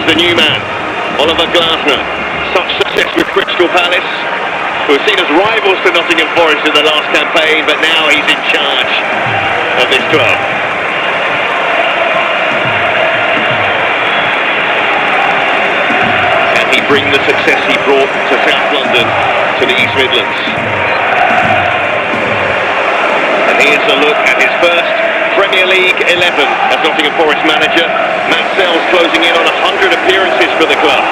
the new man, Oliver Glasner. Such success with Crystal Palace, who were seen as rivals to Nottingham Forest in the last campaign, but now he's in charge of this club. Can he bring the success he brought to South London to the East Midlands? And here's a look at his first Premier League 11 as Nottingham Forest manager. Matt Sells closing in on 100 appearances for the club.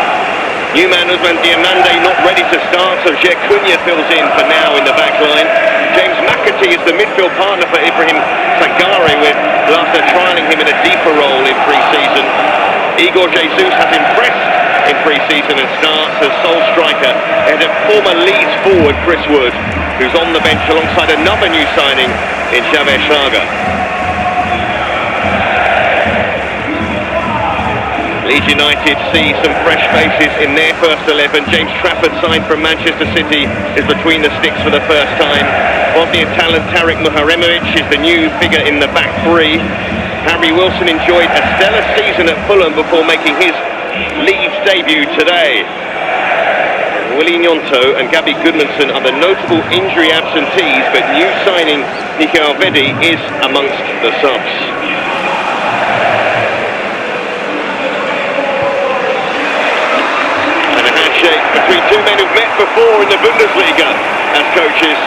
New man Usman Diamande not ready to start, so Jer Cunha fills in for now in the back line. James McAtee is the midfield partner for Ibrahim Sangare, with Glasner trialling him in a deeper role in pre-season. Igor Jesus has impressed in pre-season and starts as sole striker ahead of former Leeds forward Chris Wood, who's on the bench alongside another new signing in Javier Schlager. Leeds United see some fresh faces in their first 11. James Trafford, signed from Manchester City, is between the sticks for the first time. Bosnian talent Tarik Muharemovic is the new figure in the back three. Harry Wilson enjoyed a stellar season at Fulham before making his Leeds debut today. Willy Gnonto and Gabby Goodmanson are the notable injury absentees, but new signing Nico Alvedi is amongst the subs. Between two men who've met before in the Bundesliga as coaches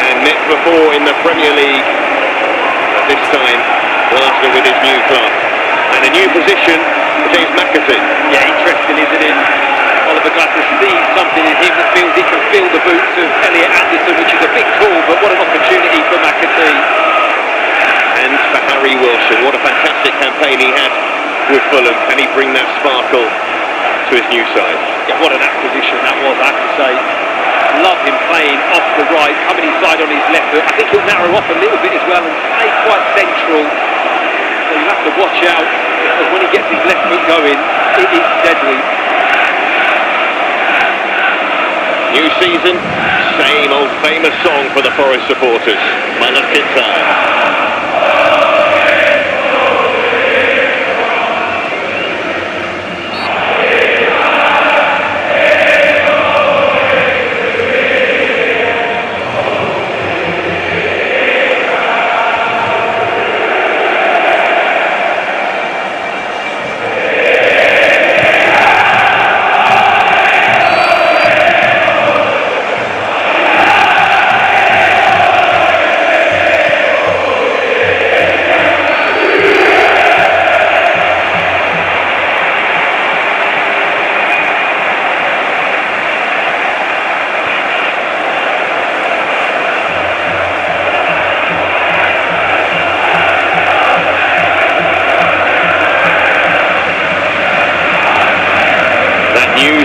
and met before in the Premier League, at this time Glasner with his new club, and a new position for James McAtee. Yeah, interesting, isn't it? Oliver Glasner sees something in him that feels he can fill the boots of Elliot Anderson, which is a big call, but what an opportunity for McAtee. And for Harry Wilson, what a fantastic campaign he had with Fulham. Can he bring that sparkle to his new side? Yeah, what an acquisition that was, I have to say. Love him playing off the right, coming inside on his left foot. I think he'll narrow off a little bit as well and play quite central. So you have to watch out, because when he gets his left foot going, it is deadly. New season, same old famous song for the Forest supporters, Malakita.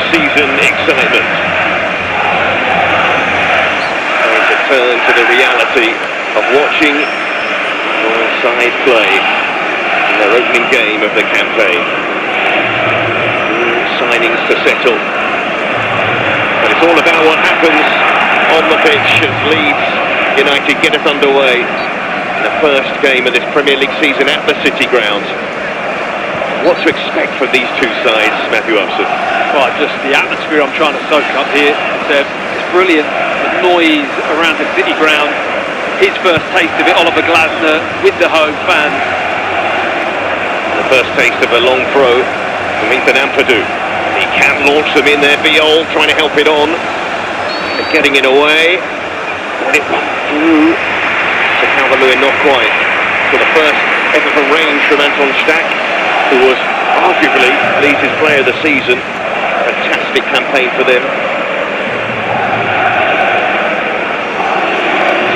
Season excitement going to turn to the reality of watching one side play in their opening game of the campaign. Signings to settle, but it's all about what happens on the pitch as Leeds United get us underway in the first game of this Premier League season at the City Ground. What to expect from these two sides, Matthew Upson? Well, just the atmosphere I'm trying to soak up here. It's brilliant. The noise around the City Ground. His first taste of it, Oliver Glasner, with the home fans. The first taste of a long throw from Ethan Ampadu. He can launch them in there. Viol trying to help it on. And getting it away. When it run through to Calvert-Lewin, not quite. So the first ever from range from Anton Stack, who was arguably Leeds' player of the season. Fantastic campaign for them.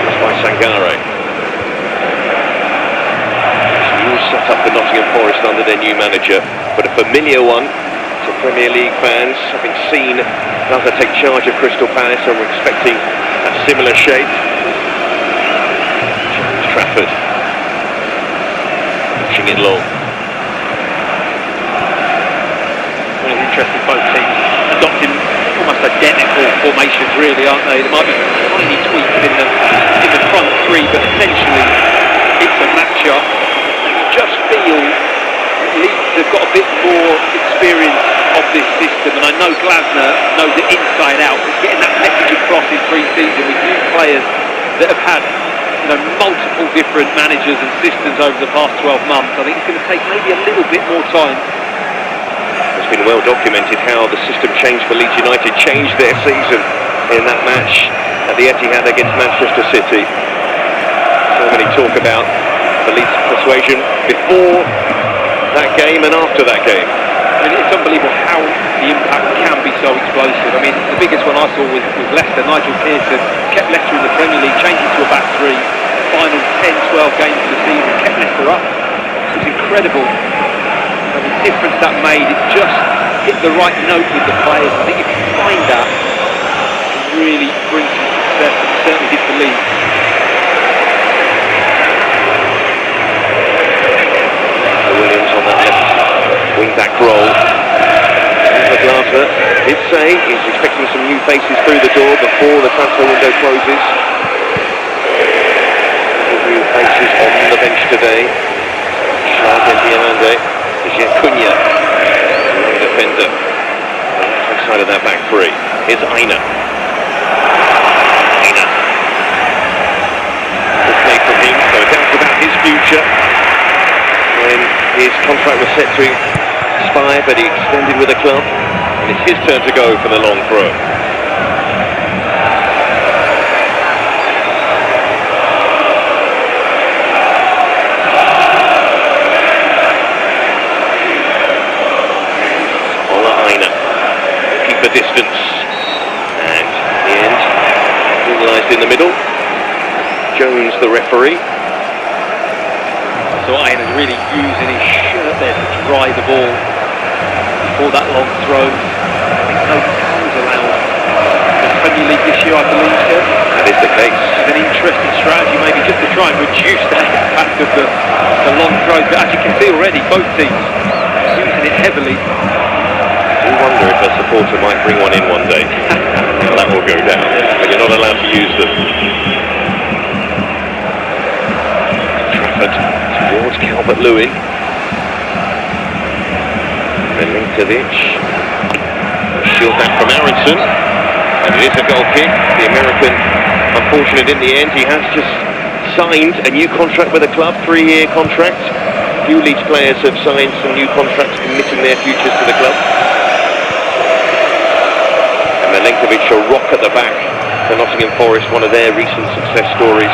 That's by Sangare. New set up for Nottingham Forest under their new manager, but a familiar one to Premier League fans, having seen Gaza take charge of Crystal Palace, and we're expecting a similar shape. James Trafford pushing it long. Interesting, both teams adopting almost identical formations, really, aren't they? There might be tiny tweaks in the front three, but essentially it's a match-up. You just feel Leeds have got a bit more experience of this system, and I know Glasner knows it inside out, but getting that message across in pre-season with new players that have had, you know, multiple different managers and systems over the past 12 months, I think it's going to take maybe a little bit more time. It's been well documented how the system changed for Leeds United, changed their season in that match at the Etihad against Manchester City. So many talk about the Leeds persuasion before that game and after that game. I mean, it's unbelievable how the impact can be so explosive. I mean, the biggest one I saw was Leicester. Nigel Pearson kept Leicester in the Premier League, changing to a back three. Final 10-12 games of the season, kept Leicester up. It was incredible. And the difference that made, it just hit the right note with the players. I think if you find that, it really brings some success, and certainly did for Leeds. Williams on that left wing-back role. Glasner did say he's expecting some new faces through the door before the transfer window closes. New faces on the bench today. Schlager, Diamande, Cunha, young defender. On the side of that back three. Here's Aina. Good play from him, so doubts about his future. When his contract was set to expire, but he extended with the club, and it's his turn to go for the long throw. Ola Aina, keep the distance, and in the end, realised in the middle. Jones, the referee. So Aina's really using his shirt there to dry the ball for that long throw. I think no fouls allowed in the Premier League this year, I believe, sir. That is the case. It's an interesting strategy, maybe just to try and reduce that impact of the long throws. But as you can see already, both teams using it heavily. I do wonder if a supporter might bring one in one day. That will go down, but you're not allowed to use them. Trafford towards Calvert-Lewin. Milinkovic. Shield back from Aronson. And it is a goal kick. The American, unfortunate in the end. He has just signed a new contract with the club, 3-year contract. Few Leeds players have signed some new contracts committing their futures to the club. And Milinkovic, a rock at the back for Nottingham Forest, one of their recent success stories.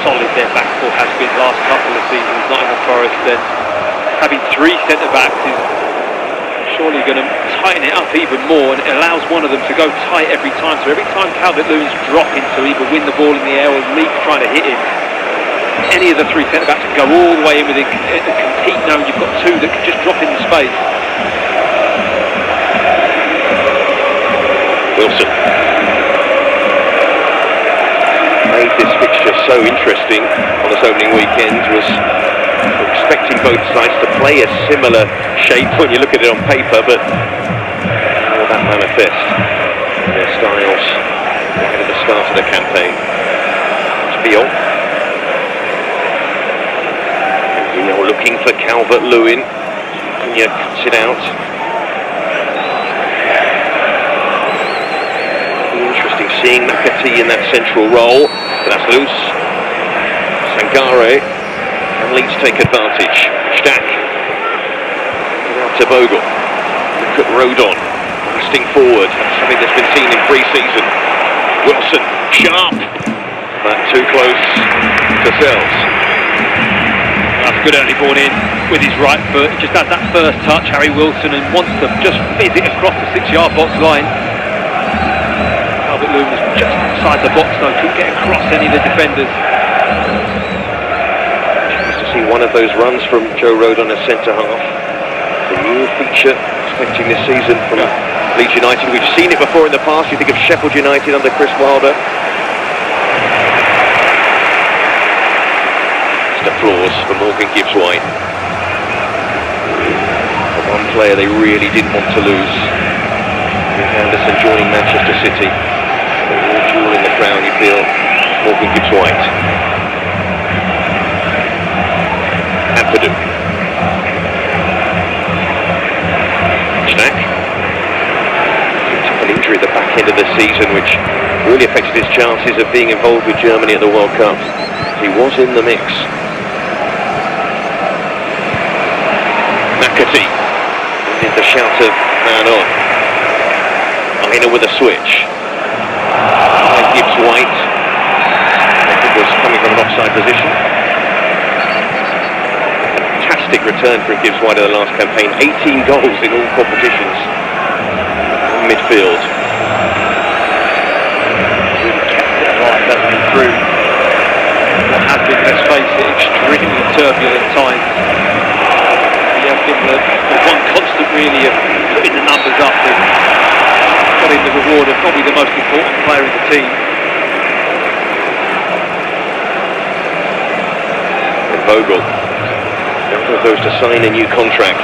Solid their back four has been last couple of seasons, Nottingham Forest, then having three centre-backs is surely going to tighten it up even more, and it allows one of them to go tight every time. So every time Calvert-Lewin's dropping to either win the ball in the air or Leeds trying to hit him, any of the three centre-backs can go all the way in with it and compete, knowing you've got two that can just drop in the space. Wilson made this fixture so interesting on this opening weekend, was expecting both sides to play a similar shape when you look at it on paper, but all that manifest their styles right at the start of the campaign. It's Viol. Viol looking for Calvert-Lewin. Cunha cuts it out. Seeing McAtee in that central role, but that's loose. Sangare, and Leeds take advantage. Stack, out to Bogle. Look at Rodon, resting forward. That's something that's been seen in pre-season. Wilson, sharp, but too close to Sells. That's good early ball in with his right foot. He just has that first touch, Harry Wilson, and wants to just fizz it across the 6-yard box line. Calvert-Lewin was just outside the box though, couldn't get across any of the defenders. Nice to see one of those runs from Joe Rodon as centre half. The new feature expecting this season from Leeds United. We've seen it before in the past. You think of Sheffield United under Chris Wilder. Just applause for Morgan Gibbs-White. The one player they really didn't want to lose. Anderson joining Manchester City. Jewel in the crown, you feel, Morgan Gibbs-White. Ampadu. Schnack. An injury at the back end of the season which really affected his chances of being involved with Germany at the World Cup. He was in the mix. McAtee did the shout of man on. Aina with a switch. Gibbs White. It was coming from an offside position. Fantastic return from Gibbs White in the last campaign. 18 goals in all competitions. In midfield. Really kept it alive, hasn't he, through what has been, let's face it, extremely turbulent times. He has been the one constant really of putting the numbers up and got him the reward of probably the most important player in the team. And Vogel goes to sign a new contract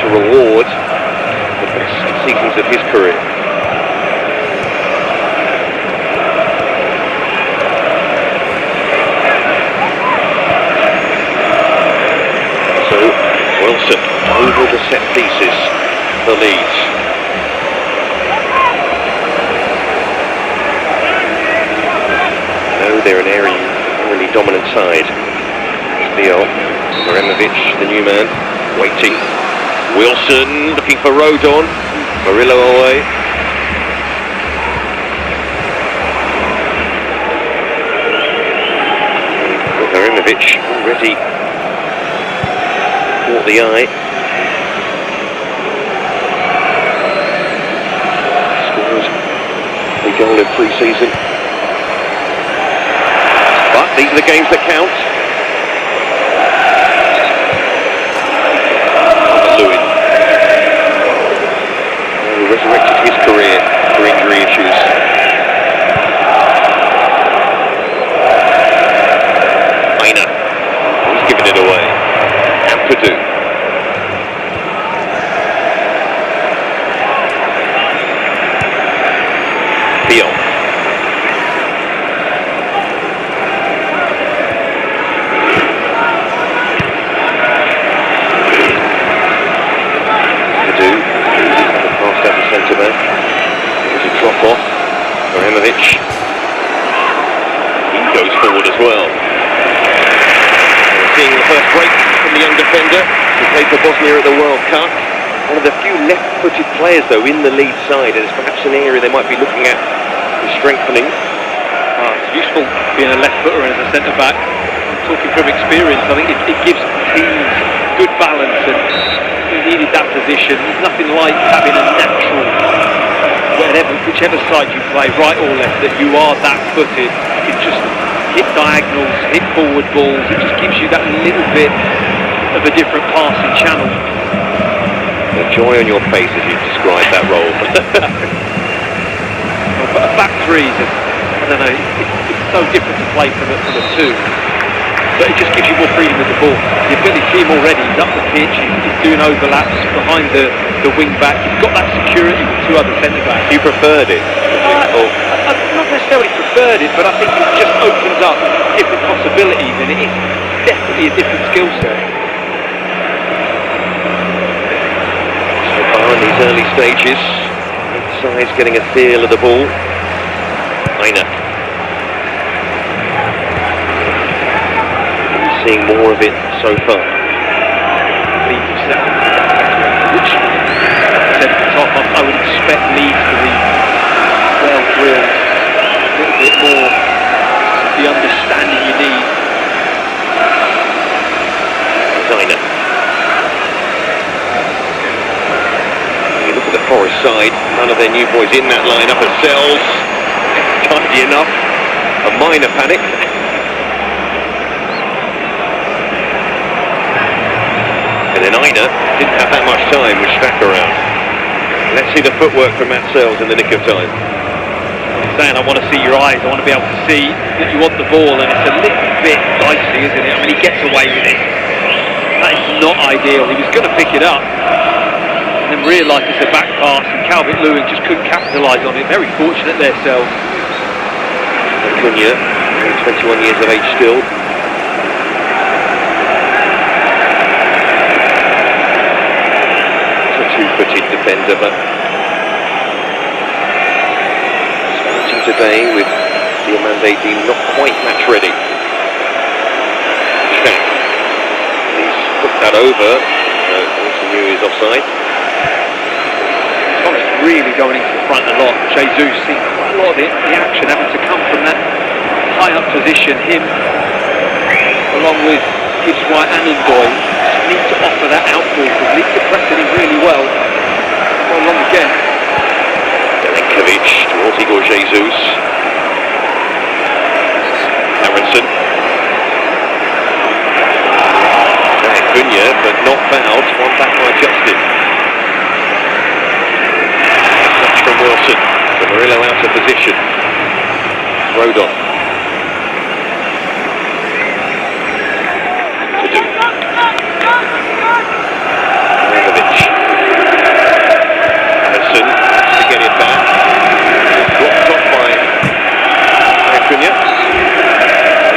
to reward the best seasons of his career. So Wilson over the set pieces for Leeds. No, they're an really dominant side. Leo, Maremovic, the new man, waiting. Wilson looking for Rodon. Murillo away. Maremovic already caught the eye. Scores a goal in pre-season. But these are the games that count. Lewin, who resurrected his career for injury issues. Aina, he's given it away. Ampadu. Theo. Drop-off, Maremovic. He goes forward as well. We're seeing the first break from the young defender who played for Bosnia at the World Cup. One of the few left-footed players, though, in the Leeds side, and it's perhaps an area they might be looking at for strengthening. It's useful being a left-footer and as a centre-back. Talking from experience, I think it gives teams good balance, and we needed that position. There's nothing like having a natural, whichever side you play, right or left, that you are that footed. You can just hit diagonals, hit forward balls. It just gives you that little bit of a different passing channel. The joy on your face as you describe that role. But a back three, I don't know, it's so different to play from a two. But it just gives you more freedom with the ball. The ability to see him already, he's up the pitch, he's doing overlaps behind the wing back. He's got that security with two other centre backs. You preferred it? I've not necessarily preferred it, but I think it just opens up different possibilities, and it is definitely a different skill set. So far in these early stages, both sides getting a feel of the ball. Aina. Seeing more of it so far. Which at the top, I would expect Leeds to be well drilled, a little bit more the understanding you need. Aina. You look at the Forest side, none of their new boys in that lineup as Sells. Tidy enough. A minor panic. And then Aina didn't have that much time with Schnack around. Let's see the footwork from Matt Sells in the nick of time. I'm saying I want to see your eyes. I want to be able to see that you want the ball, and it's a little bit dicey, isn't it? I mean, he gets away with it. That is not ideal. He was going to pick it up and then realised it's a back pass, and Calvert-Lewin just couldn't capitalise on it. Very fortunate there, Sells. Acuna, 21 years of age still. footed defender, but starting today with Diamande deemed not quite match ready. He's put that over. Wilson knew he was offside. Forest really going into the front a lot. Jesus seeing quite a lot of the action having to come from that high up position. Him, along with Gibbs White and Ndoye, need to offer that outball because Leeds are pressing him really well. Well, long again. Delenkovic towards Igor Jesus. Aronson. Cunha, but not fouled. One back by Justin. Touch from Wilson. Murillo out of position. Rodon. To do. Aronson to get it back. Blocked off by Cunha.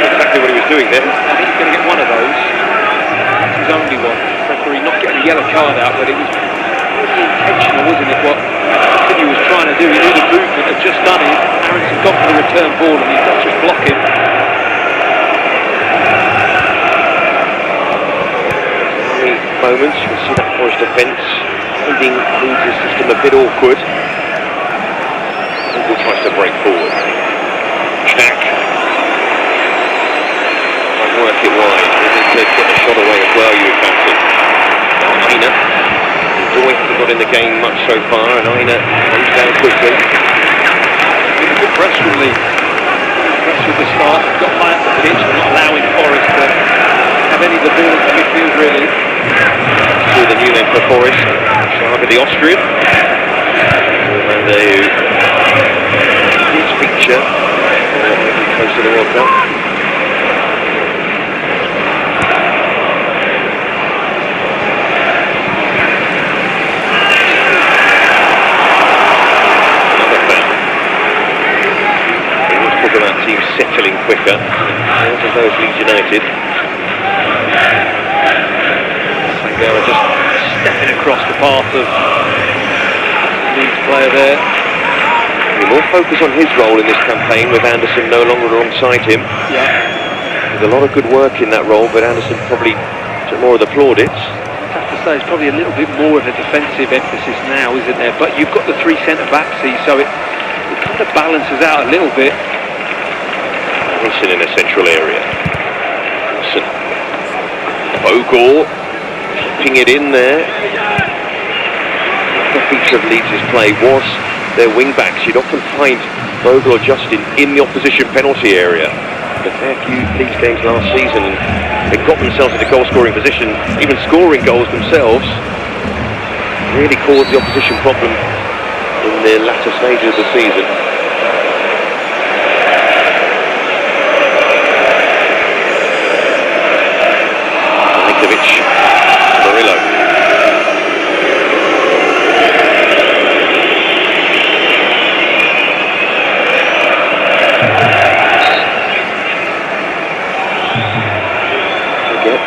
Exactly what he was doing there. I think he's going to get one of those. That's his only one. Referee not getting a yellow card out, but it was really intentional, wasn't it? What Cunha was trying to do, he knew the movement had just done it. Aronson got for the return ball and he's not just blocking. Moments, you can see that Forest defence finding Leeds' system a bit awkward. Google tries to break forward. Schnack. Might work it wide. They need to get the shot away as well, you fancy. Aina. Ndoye hasn't got in the game much so far, and Aina comes down quickly. It's a good press from Leeds. Press with the start, got high up the pitch, and not allowing Forest to have any of the ball in the midfield really. To the new name for Forest, Schager the Austrian. And his feature close to the World Cup. Another foul. We always talk about teams settling quicker. As of those Leeds United. Just stepping across the path of Leeds player there. More focus on his role in this campaign with Anderson no longer alongside him. Yeah. There's a lot of good work in that role, but Anderson probably took more of the plaudits. I have to say it's probably a little bit more of a defensive emphasis now, isn't there? But you've got the three centre-backs, so it kind of balances out a little bit. Wilson in a central area. Wilson. Bogle. Keeping it in there. The feature of Leeds' play was their wing-backs. You'd often find Bogle or Justin in the opposition penalty area. A fair few Leeds games last season, and they got themselves into goal-scoring position, even scoring goals themselves. Really caused the opposition problem in the latter stages of the season. Murillo.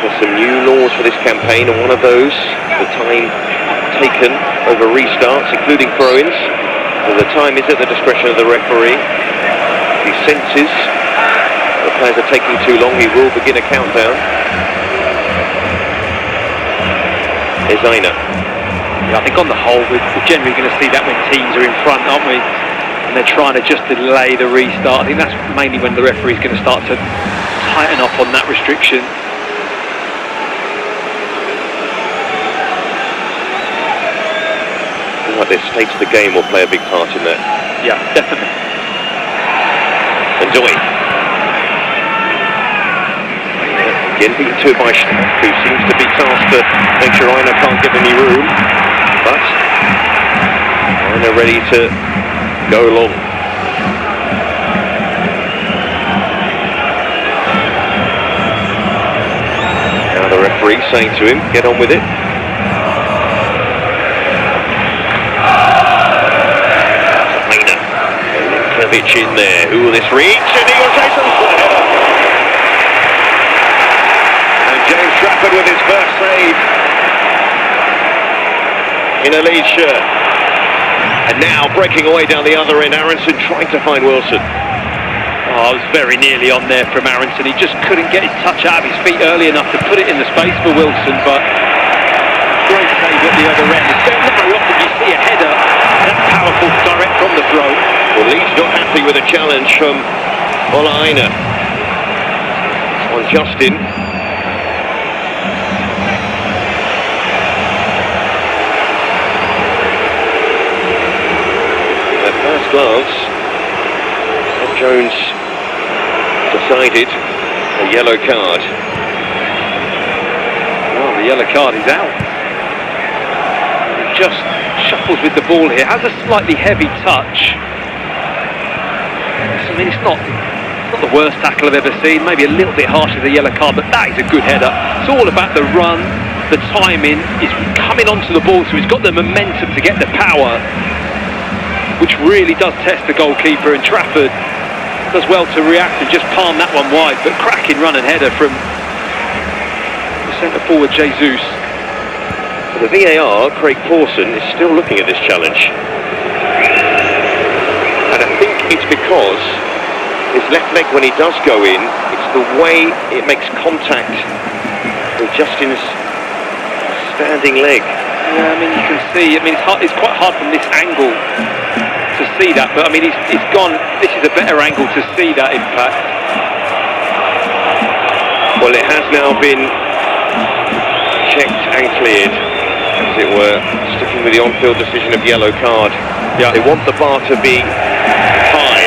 There's some new laws for this campaign, and one of those, the time taken over restarts, including throw-ins. So the time is at the discretion of the referee. If he senses the players are taking too long, he will begin a countdown. Is Aina. Yeah, I think on the whole we're generally going to see that when teams are in front, aren't we? And they're trying to just delay the restart. I think that's mainly when the referee's going to start to tighten up on that restriction. Like this state of the game will play a big part in that. Yeah, definitely. Ndoye. Again beaten to it by Schnack, who seems to be tasked to make sure Aina can't get any room. But Aina ready to go along. Now the referee saying to him, get on with it. In there, who will this reach? And Igor Jesus. And James Trafford with his first save. in a Leeds shirt. And now breaking away down the other end, Aronson trying to find Wilson. Oh, I was very nearly on there from Aronson. He just couldn't get his touch out of his feet early enough to put it in the space for Wilson, but great save at the other end. It's not very often you see a header that powerful direct from the throw. Well, Leeds not happy with a challenge from Olaina on Justin. At first glance, Jones decided a yellow card. Well, the yellow card is out. He just shuffles with the ball here, has a slightly heavy touch. I mean, it's not the worst tackle I've ever seen, maybe a little bit harsh as a yellow card, but that is a good header. It's all about the run, the timing, he's coming onto the ball, so he's got the momentum to get the power, which really does test the goalkeeper, and Trafford does well to react and just palm that one wide, but cracking run and header from the centre forward Jesus. The VAR, Craig Pawson, is still looking at this challenge. And I think it's because his left leg, when he does go in, it's the way it makes contact with Justin's standing leg. Yeah, I mean, you can see, I mean, it's quite hard from this angle to see that, but I mean, he's gone, this is a better angle to see that impact. Well, it has now been checked and cleared, as it were, sticking with the on-field decision of yellow card. Yeah. They want the bar to be high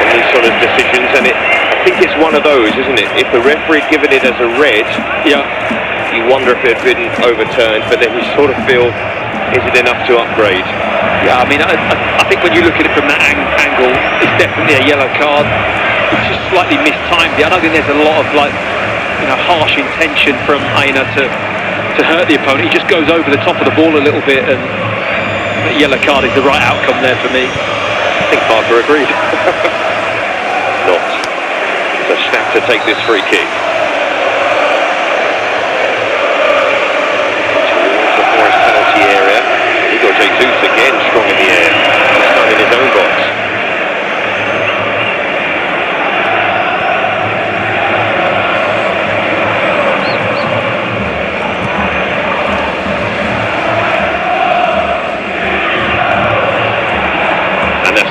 on these sort of decisions, and I think it's one of those, isn't it? If the referee had given it as a red, yeah, you wonder if it had been overturned, but then you sort of feel, is it enough to upgrade? Yeah, I mean, I think when you look at it from that angle, it's definitely a yellow card. It's just slightly mistimed. I don't think there's a lot of, like, you know, harsh intention from Aina to hurt the opponent. He just goes over the top of the ball a little bit, and the yellow card is the right outcome there for me. I think Parker agreed. Not. So Snap to take this free kick. Towards the Forest penalty area. Igor Jesus again strong in the air. This time in his own box.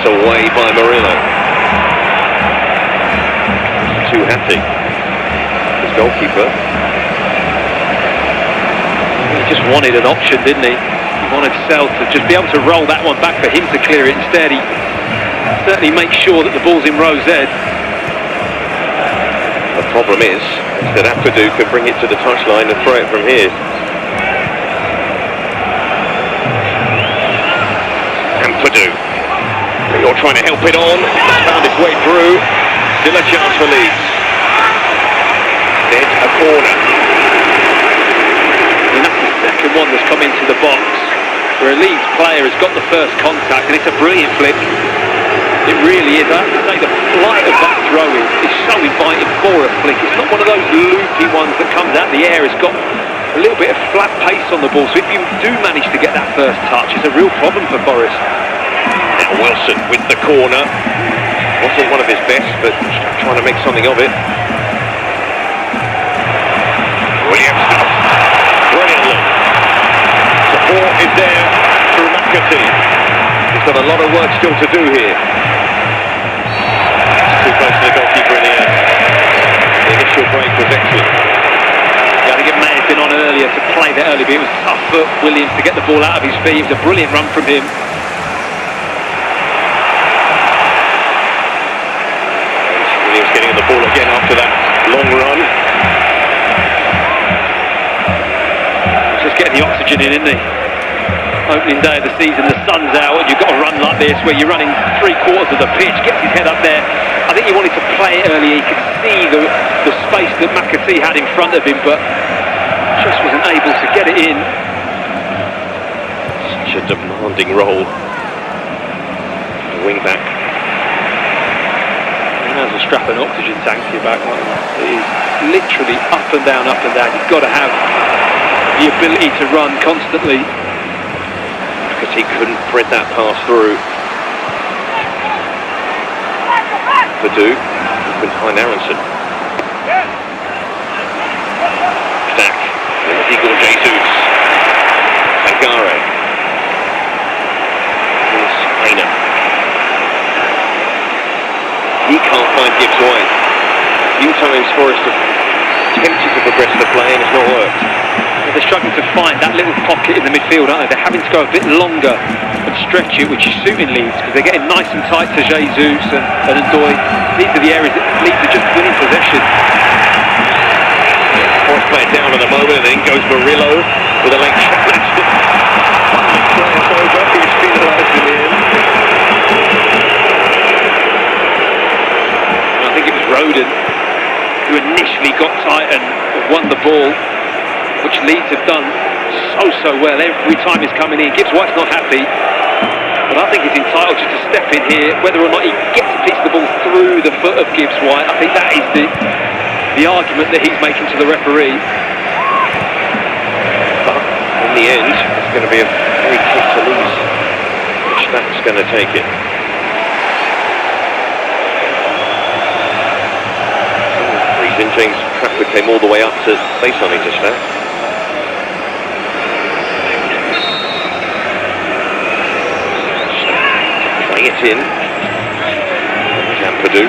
Away by Murillo. Too happy. His goalkeeper. He just wanted an option, didn't he? He wanted Sell to just be able to roll that one back for him to clear it. Instead, he certainly makes sure that the ball's in row Z. The problem is that Apadu could bring it to the touchline and throw it from here. Apadu. You're trying to help it on, found its way through, still a chance for Leeds. Then a corner. And that's the second one that's come into the box, where a Leeds player has got the first contact, and it's a brilliant flick. It really is. I have to say, the flight of that throw is so inviting for a flick. It's not one of those loopy ones that comes out of the air. It's got a little bit of flat pace on the ball, so if you do manage to get that first touch, it's a real problem for Forest. Now Wilson with the corner. Wasn't one of his best, but trying to make something of it. Williams. Brilliant look. Support is there through McAtee. He's got a lot of work still to do here. It's too close to the goalkeeper in the end. The initial break was excellent. Yeah, I think it may have been on earlier to play that early, but it was tough for Williams to get the ball out of his feet. It was a brilliant run from him. Williams getting the ball again after that long run. Just getting the oxygen in, isn't he? Opening day of the season, the sun's out, and you've got a run like this where you're running 3/4 of the pitch, gets his head up there. I think he wanted to play it earlier. He could see the space that McAtee had in front of him, but just wasn't able to get it in. Such a demanding role. The wing back. There's a strap an oxygen tank to your back. It is literally up and down, up and down. You've got to have the ability to run constantly. He couldn't thread that pass through. Padu couldn't find Aronson. Stack. Igor Jesus. Sangare. Here's He can't find Gibbs White. A few times Forest have attempted to progress the play and it's not worked. They're struggling to find that little pocket in the midfield, aren't they? They're having to go a bit longer and stretch it, which is suiting Leeds, because they're getting nice and tight to Jesus and Ndoye. These are the areas that Leeds are just winning possession. Forest play it down at the moment, and then goes Murillo with a late shot. He's penalised in the end. And I think it was Roden who initially got tight and won the ball, which Leeds have done so well every time he's coming in. Gibbs White's not happy, but I think he's entitled just to step in here. Whether or not he gets a piece of the ball through the foot of Gibbs White, I think that is the argument that he's making to the referee. But in the end, it's going to be a free kick to Leeds, which that's going to take it. Then James Trafford came all the way up to face on it just now. Play it in. Padu.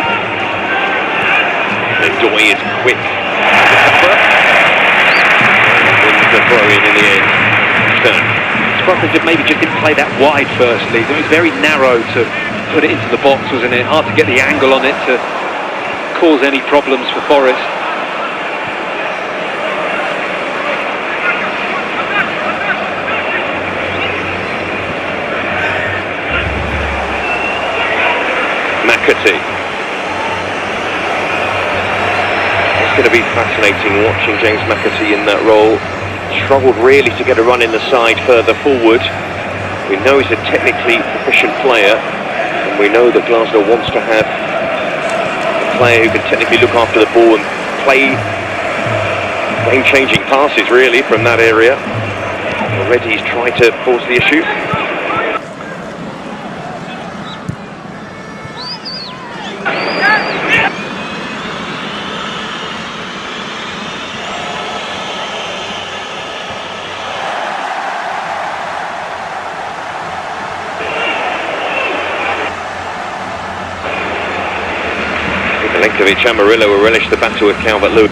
Ndoye is quick. Wins the throw in the end. Scotland maybe just didn't play that wide firstly. It was very narrow to put it into the box, wasn't it? Hard to get the angle on it to cause any problems for Forest. McAtee. It's going to be fascinating watching James McAtee in that role. Struggled really to get a run in the side further forward. We know he's a technically proficient player, and we know that Glasgow wants to have player who can technically look after the ball and play game-changing passes really from that area. Already he's tried to force the issue. Milinkovic and Murillo will relish the battle with Calvert-Lewin.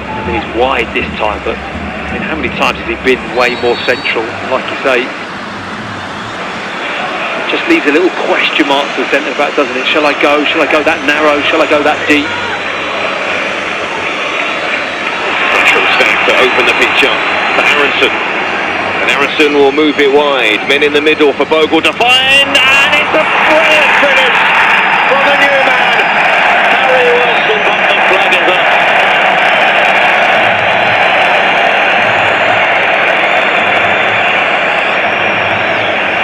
I mean, he's wide this time, but I mean, how many times has he been way more central? Like you say, just leaves a little question mark to the centre back, doesn't it? Shall I go? Shall I go that narrow? Shall I go that deep? Natural Stack to open the pitch up for Aronson. And Aronson will move it wide. Men in the middle for Bogle to find, and it's a brilliant finish from the new man, Harry Wilson, but the flag is up.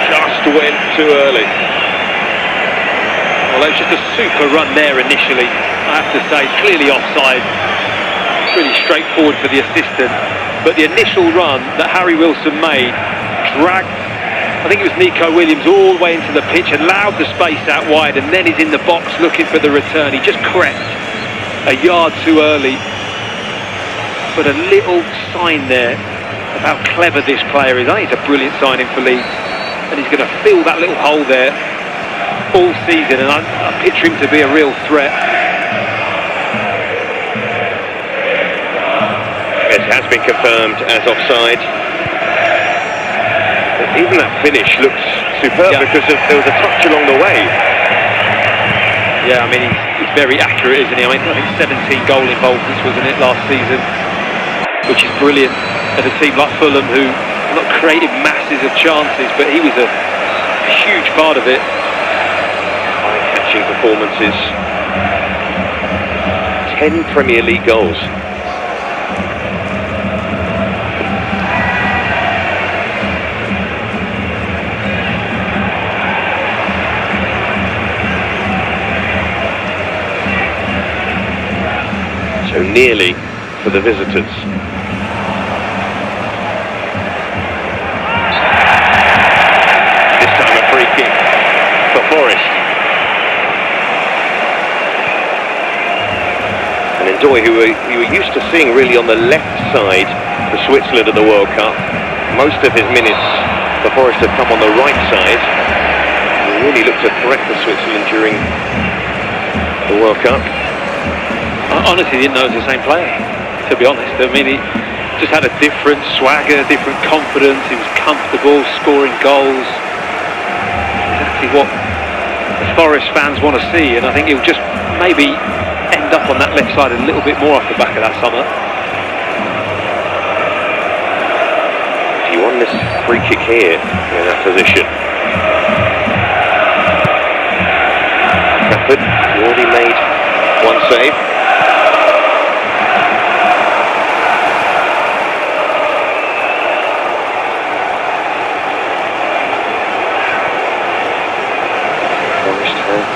Just went too early. Well, it was just a super run there initially, I have to say. Clearly offside. Pretty straightforward for the assistant. But the initial run that Harry Wilson made dragged, I think it was Nico Williams, all the way into the pitch, allowed the space out wide, and then he's in the box looking for the return. He just crept a yard too early. But a little sign there of how clever this player is. I think it's a brilliant signing for Leeds, and he's going to fill that little hole there all season, and I picture him to be a real threat. It has been confirmed as offside. But even that finish looks superb because there was a touch along the way. Yeah, I mean, he's very accurate, isn't he? I mean, I think 17 goal involvements, wasn't it, last season? Which is brilliant at a team like Fulham, who are not created masses of chances, but he was a huge part of it. Eye-catching performances. 10 Premier League goals. So nearly for the visitors. Doy, who we were used to seeing really on the left side for Switzerland at the World Cup. Most of his minutes for Forest have come on the right side. He really looked a threat for Switzerland during the World Cup. I honestly didn't know it was the same player, to be honest. I mean, he just had a different swagger, different confidence. He was comfortable, scoring goals. Exactly what the Forest fans want to see, and I think he'll just maybe end up on that left side a little bit more off the back of that summer. He won this free kick here in that position. Trafford already made one save. Forest have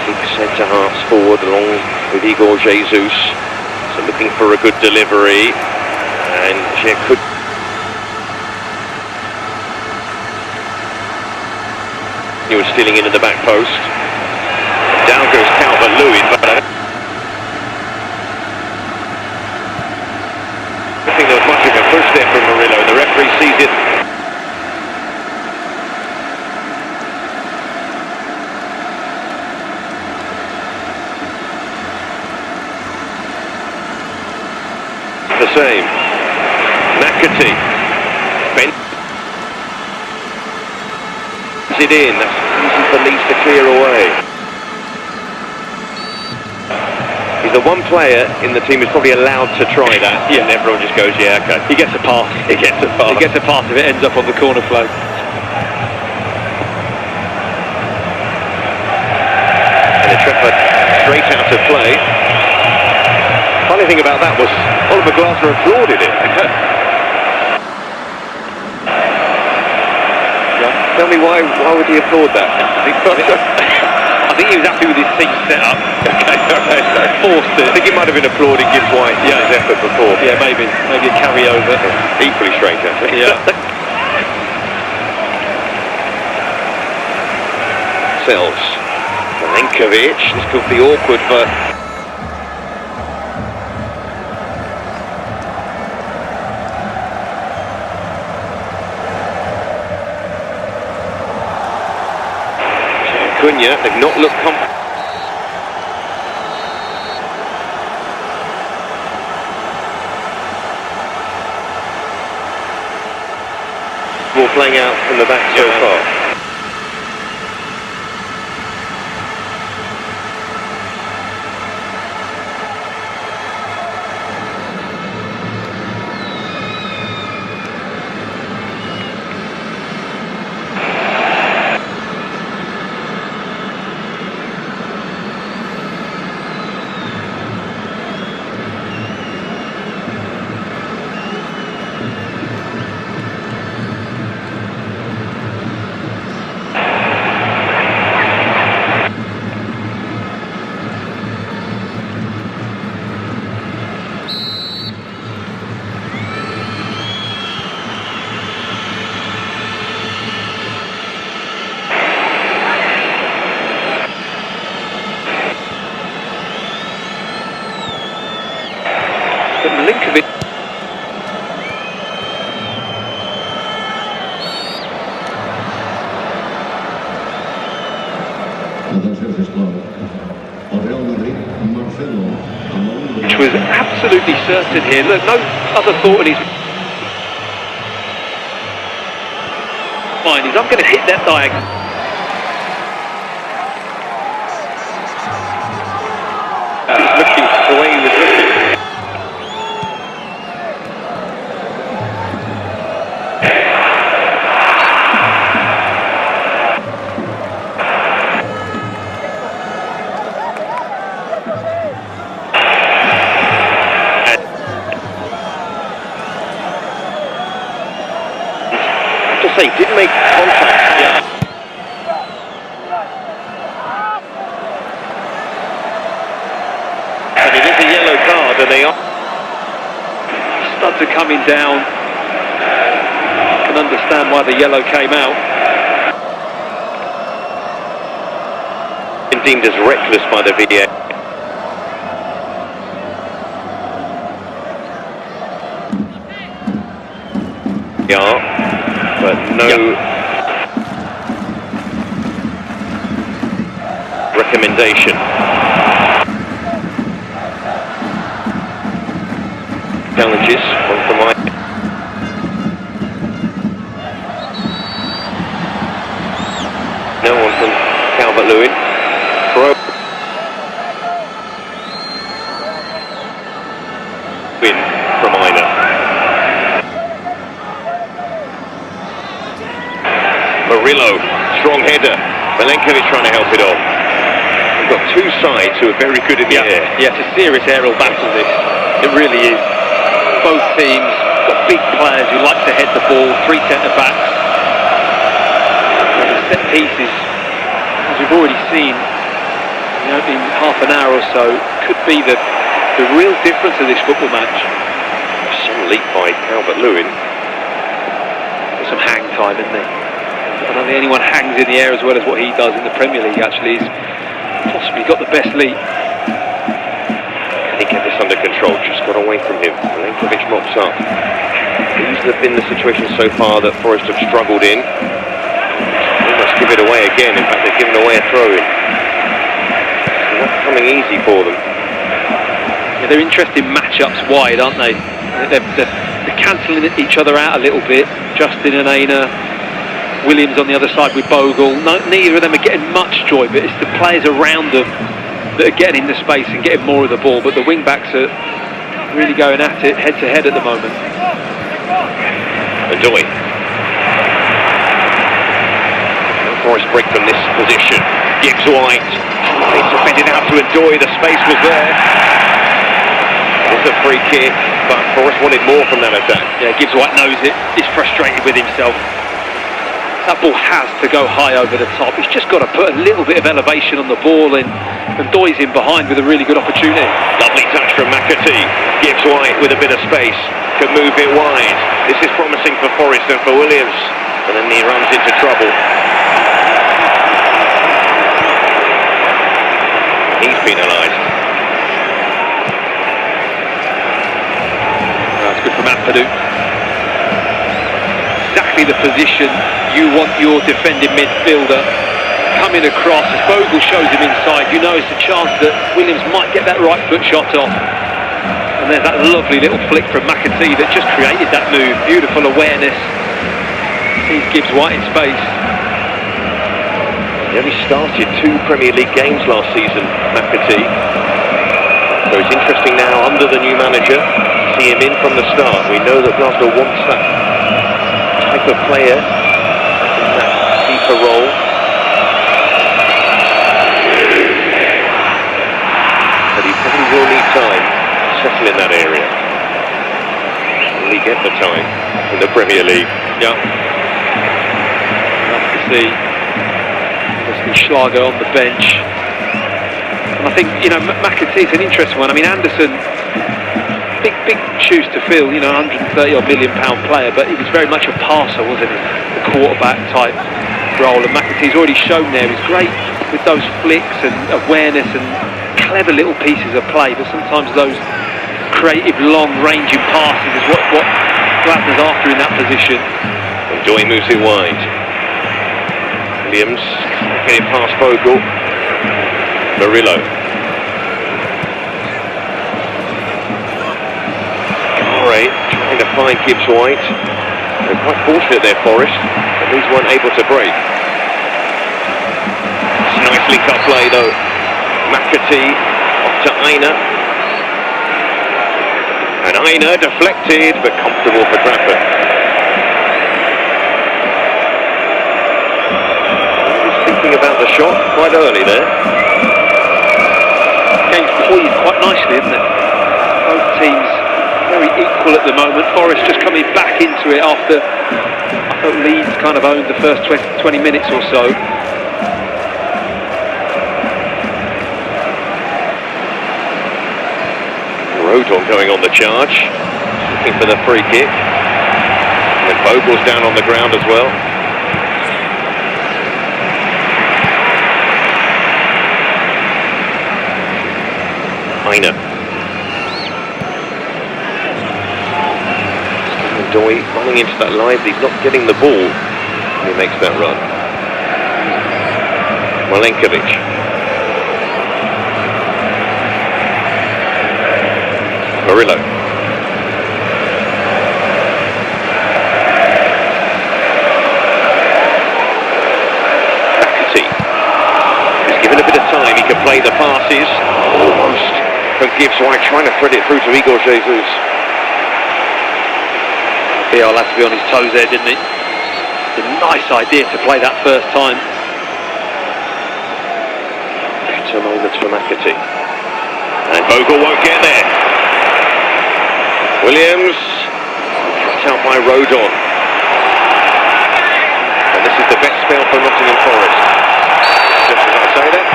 big centre halves forward along with Igor Jesus. So looking for a good delivery, and could. He was stealing in at the back post. Down goes Calvert-Lewin, but I don't think there was much of a push there from Murillo, and the referee sees it. The same. McAtee. It in, that's easy for Leeds to clear away. He's the one player in the team who's probably allowed to try that, yeah. And everyone just goes, yeah, okay. He gets a pass. He gets a pass. He gets a pass if it ends up on the corner flag. And the Trafford straight out of play. Funny thing about that was Oliver Glasner applauded it. Tell me why would he applaud that? I think he was happy with his seat set up. Okay, forced it. I think he might have been applauding Gibbs White for his effort before. Yeah, maybe a carryover. Equally strange, actually. Yeah. Sells. Milenkovic. This could be awkward, but Cunha, they've not looked comfortable. Ball playing out from the back so far. But Milinkovic. Which was absolutely certain here. Look, no other thought in his mind is, I'm going to hit that diagonal. He's looking the way he was looking. He did make contact. Yeah. And it is a yellow card, and they are. Studs are coming down. I can understand why the yellow came out. Been deemed as reckless by the VAR. Yeah, but no recommendation. Challenges, one for Mike. No one from Calvert-Lewin. Throw. Win from Ina. Murillo, strong header. Milenkovic trying to help it on. We've got two sides who are very good in the air. Yeah, it's a serious aerial battle, this. It really is. Both teams got big players who like to head the ball, three centre-backs. The set pieces, as we've already seen, in half an hour or so, could be the real difference of this football match. Some leap by Calvert-Lewin. There's some hang time, isn't there? I don't think anyone hangs in the air as well as what he does in the Premier League, actually. He's possibly got the best leap. He get this under control, just got away from him. Milenkovic mops up. These have been the situations so far that Forest have struggled in. They must give it away again. In fact, they've given away a throw-in. It's not coming easy for them. Yeah, they're interesting matchups wide, aren't they? They're cancelling each other out a little bit. Justin and Aina, Williams on the other side with Bogle. Neither of them are getting much joy, but it's the players around them that are getting in the space and getting more of the ball. But the wing backs are really going at it head to head at the moment. Adoy. Forest break from this position. Gibbs White. It's defended out to Adoy. The space was there. It's a free kick, but Forest wanted more from that attack. Yeah, Gibbs White knows it. He's frustrated with himself. That ball has to go high over the top. He's just got to put a little bit of elevation on the ball, and Doy's in behind with a really good opportunity. Lovely touch from McAtee. Gibbs White with a bit of space. Can move it wide. This is promising for Forest and for Williams. And then he runs into trouble. He's penalised. That's good from Ampadu. Exactly the position you want your defending midfielder coming across. As Bogle shows him inside, you know it's a chance that Williams might get that right foot shot off. And there's that lovely little flick from McAtee that just created that move. Beautiful awareness. Sees Gibbs White in space. He only started 2 Premier League games last season, McAtee. So it's interesting now, under the new manager, to see him in from the start. We know that Glasgow wants that type of player in that deeper role. But he probably will need time to settle in that area. Will he get the time in the Premier League? Yeah. Nice to see. Schlager on the bench. And I think, McAtee's an interesting one. I mean, Anderson, big shoes to fill, 130 odd million pound player, but he was very much a passer, wasn't he? The quarterback type role. And McAtee's already shown there he's great with those flicks and awareness and clever little pieces of play, but sometimes those creative long-ranging passes is what Glasner's after in that position. And Joy moves it wide. Williams getting past Bogle. Murillo. Corey trying to find Gibbs White. They're quite fortunate there, Forest, but these weren't able to break. It's a nice link-up play though. McAtee off to Aina. And Aina deflected, but comfortable for Trafford. About the shot quite early there. Game's poised quite nicely, isn't it? Both teams very equal at the moment. Forest just coming back into it after I thought Leeds kind of owned the first 20 minutes or so. Rodon going on the charge, looking for the free kick. And then Bogle's down on the ground as well. Doy running into that line, he's not getting the ball. He makes that run. Malenkovic. Murillo. Bakati. He's given a bit of time, he can play the passes. Almost forgives while trying to thread it through to Igor Jesus. Biel had to be on his toes there, didn't he? It's a nice idea to play that first time. Better moments for Bakati. And Vogel won't get there. Williams, cut out by Rodon. And this is the best spell for Nottingham Forest. Just as I say that,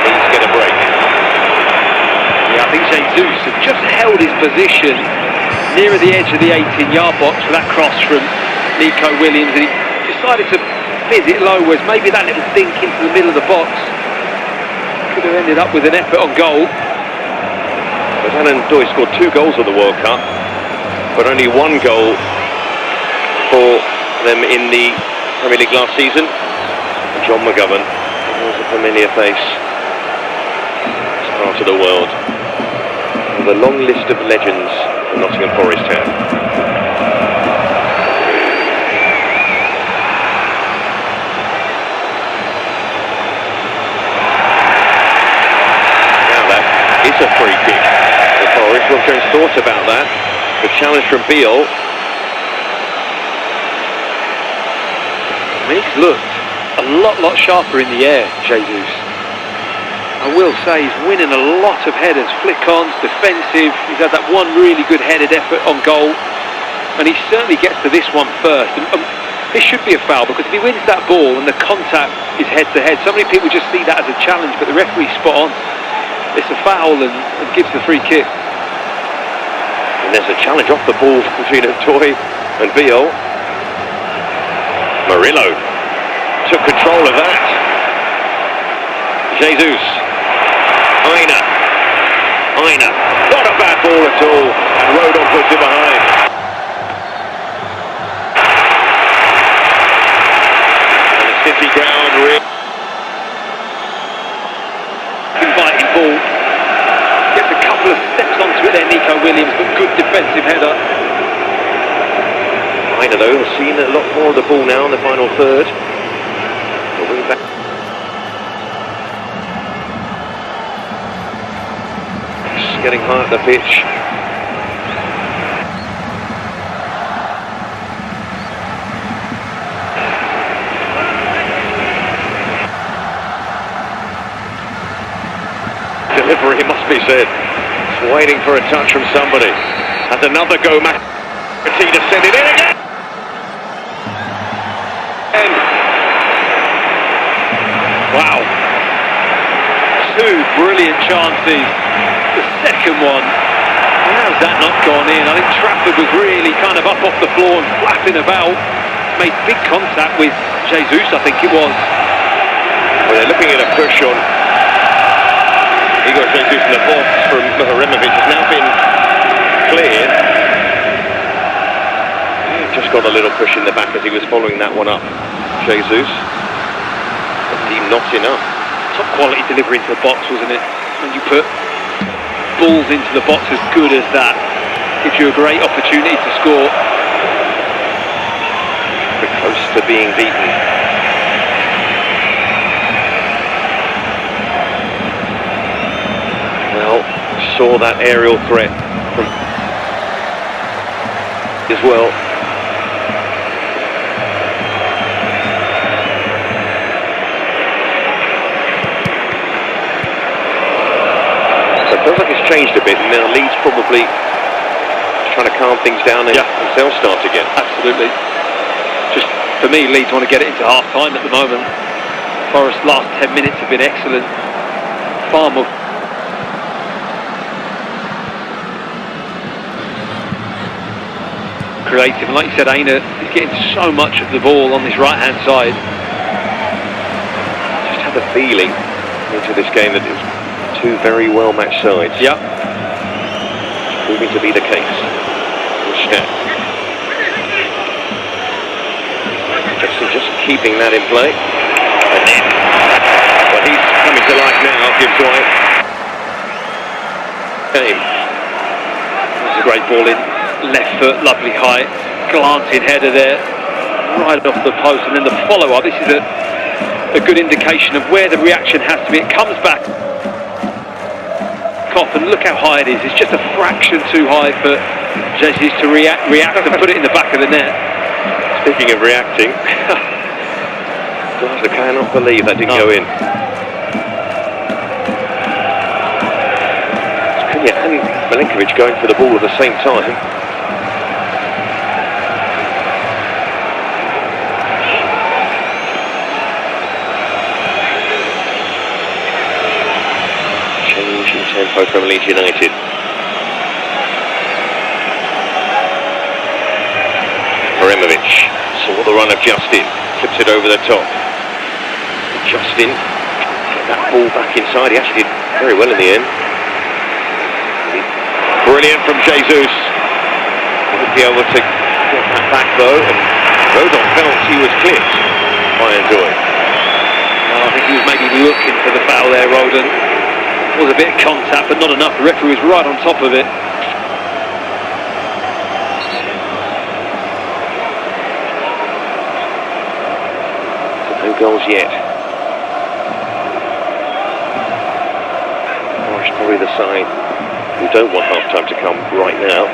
he's get a break. Yeah, I think Jesus had just held his position nearer the edge of the 18-yard box for that cross from Nico Williams, and he decided to fizz it low, whereas maybe that little dink into the middle of the box could have ended up with an effort on goal. But Alan Doy scored 2 goals at the World Cup, but only 1 goal for them in the Premier League last season. John McGovern was a familiar face. It's part of the world. And the long list of legends that Nottingham Forest have. Now that is a free kick. Forest. Rob Jones thought about that. The challenge from Biel. He's looked a lot sharper in the air, Jesus. I will say he's winning a lot of headers, flick-ons, defensive. He's had that one really good headed effort on goal, and he certainly gets to this one first. And this should be a foul, because if he wins that ball and the contact is head-to-head, so many people just see that as a challenge, but the referee's spot on. It's a foul and gives the free kick. And there's a challenge off the ball between Doy and Biel. Murillo took control of that. Jesus. Aina. Not a bad ball at all. And Rodon puts it behind. And the City ground really inviting ball. Gets a couple of steps onto it there, Nico Williams, but good defensive header. Aina though has seen a lot more of the ball now in the final third. The wing back. Getting high at the pitch. Delivery, it must be said. It's waiting for a touch from somebody. Has another go, McAtee to send it in again. Wow. 2 brilliant chances. The second one, how's that not gone in? I think Trafford was really kind of up off the floor and flapping about. Made big contact with Jesus, I think it was. Well, they're looking at a push on Igor Jesus in the box from Muharemovic. Has now been cleared. Just got a little push in the back as he was following that one up. Jesus. But he not enough. Top quality delivery into the box, wasn't it? When you put balls into the box as good as that, gives you a great opportunity to score. We're close to being beaten. Well, saw that aerial threat from as well. So it feels like it's changed a bit, and now Leeds probably trying to calm things down and themselves start again. Absolutely. Just for me, Leeds want to get it into half time at the moment. Forest's last 10 minutes have been excellent. Far more creative, and like you said, Aina is getting so much of the ball on this right hand side. Just had the feeling into this game that it was two very well matched sides. Yeah. It's proving to be the case. Stat. just keeping that in play. And then, well, he's coming to life now, Gibbs White. That's a great ball in, left foot, lovely height, glancing header there, right off the post, and then the follow-up. This is a good indication of where the reaction has to be. It comes back, and look how high it is. It's just a fraction too high for Jesus to react and put it in the back of the net. Speaking of reacting, I cannot believe that didn't go in. Skriniar and Milinkovic going for the ball at the same time. Change in tempo from Leeds United. Saw the run of Justin, flips it over the top. Justin, get that ball back inside. He actually did very well in the end. Brilliant from Jesus. Won't be able to get that back though. And Rodon felt he was clipped by Enjoy. I think he was maybe looking for the foul there, Rodon. Was a bit of contact, but not enough. The referee was right on top of it. Goals yet. Forest probably the side who don't want half-time to come right now.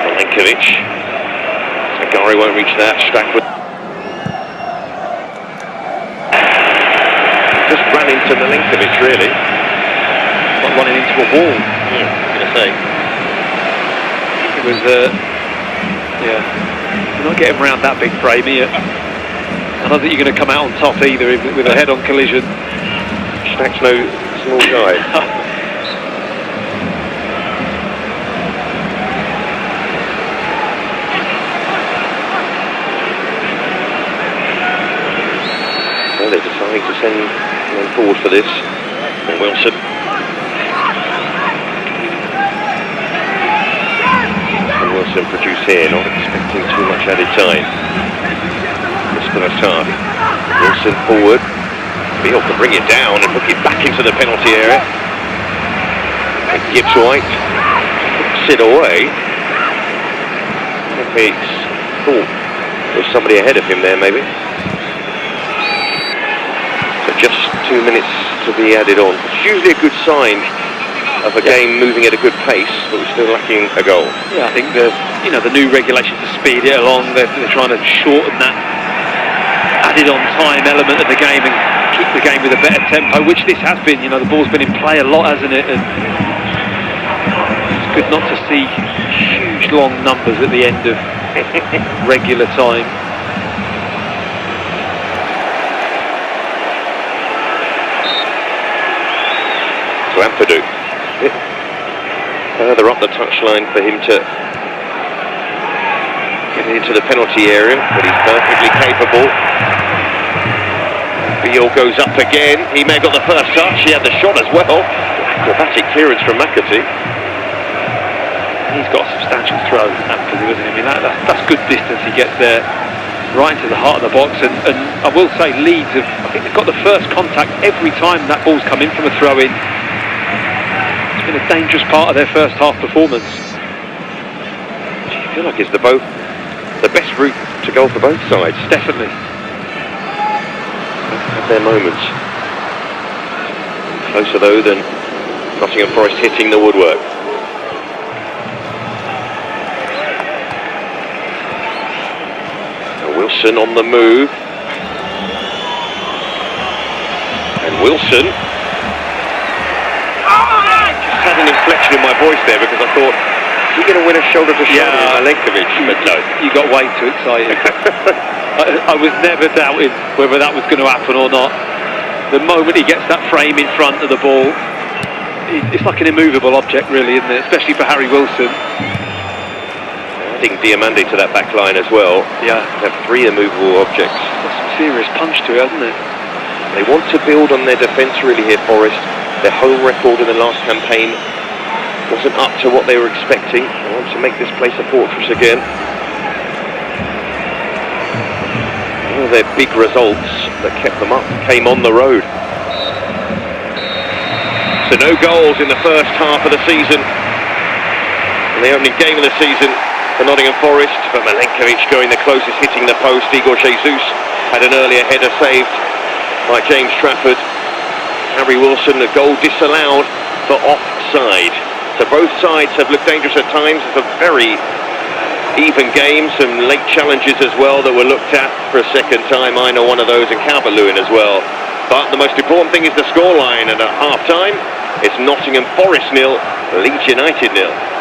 Milinkovic. Sagari won't reach that. Stratford just ran into Milinkovic, really. Not running into a wall. I was going to say. It was, yeah. You're not getting around that big frame here. I don't think you're going to come out on top either with a head-on collision. Stack's no small guy. Well, they're deciding to send them forward for this. And Wilson. Wilson produce here, not expecting too much added time. This first half. Wilson forward. Be able to bring it down and hook it back into the penalty area. And Gibbs White hooks it away. I think he's thought there was somebody ahead of him there, maybe. So just 2 minutes to be added on. It's usually a good sign of a game moving at a good pace, but we're still lacking a goal. Yeah, I think the new regulations to speed it along, they're trying to shorten that added on time element of the game and keep the game with a better tempo, which this has been. The ball's been in play a lot, hasn't it? And it's good not to see huge long numbers at the end of regular time. So Ampadu. Further up the touchline for him to get into the penalty area, but he's perfectly capable. Beale goes up again. He may have got the first touch. He had the shot as well. Acrobatic clearance from McAtee. He's got a substantial throw, Ampadu, isn't he? I mean, that's good distance. He gets there right into the heart of the box. And I will say, Leeds I think they've got the first contact every time that ball's come in from a throw-in. Been a dangerous part of their first half performance. I feel like it's the best route to goal for both sides. Definitely. Both have their moments. Closer though than Nottingham Forest hitting the woodwork. Now Wilson on the move. And Wilson had an inflection in my voice there because I thought, is he going to win a shoulder to shoulder with Milinkovic? But no. You got way too excited. I was never doubting whether that was going to happen or not. The moment he gets that frame in front of the ball, it's like an immovable object, really, isn't it? Especially for Harry Wilson. Adding Diamande to that back line as well. Yeah. They have 3 immovable objects. Got some serious punch to it, hasn't it? They want to build on their defence really here, Forest. Their home record in the last campaign wasn't up to what they were expecting. They want to make this place a fortress again. of their big results that kept them up came on the road. So no goals in the first half of the season. In the opening game of the season for Nottingham Forest, but Milenkovic going the closest, hitting the post. Igor Jesus had an earlier header saved by James Trafford. Harry Wilson, the goal disallowed for offside. So both sides have looked dangerous at times. It's a very even game, some late challenges as well that were looked at for a second time. I know one of those, and Calvert-Lewin as well. But the most important thing is the scoreline, and at half-time, it's Nottingham Forest 0, Leeds United 0.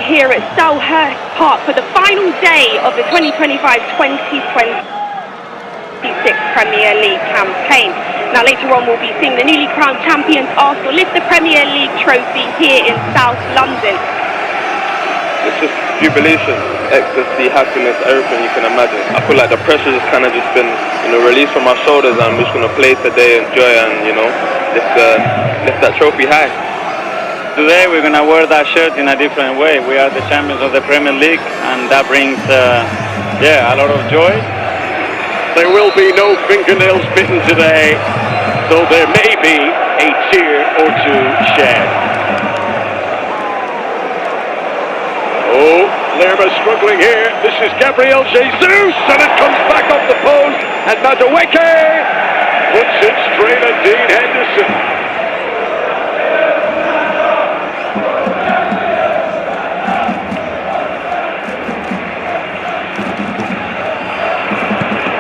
here at Selhurst Park for the final day of the 2025-2026 Premier League campaign. Now later on we'll be seeing the newly crowned champions Arsenal lift the Premier League trophy here in South London. It's just jubilation, ecstasy, happiness, everything you can imagine. I feel like the pressure just kind of just been, released from my shoulders, and I'm just going to play today, enjoy, and, lift that trophy high. Today we're going to wear that shirt in a different way. We are the champions of the Premier League, and that brings, a lot of joy. There will be no fingernails bitten today, though there may be a tear or two shed. Oh, Lerma struggling here. This is Gabriel Jesus, and it comes back off the post, and Matchweek puts it straight at Dean Henderson.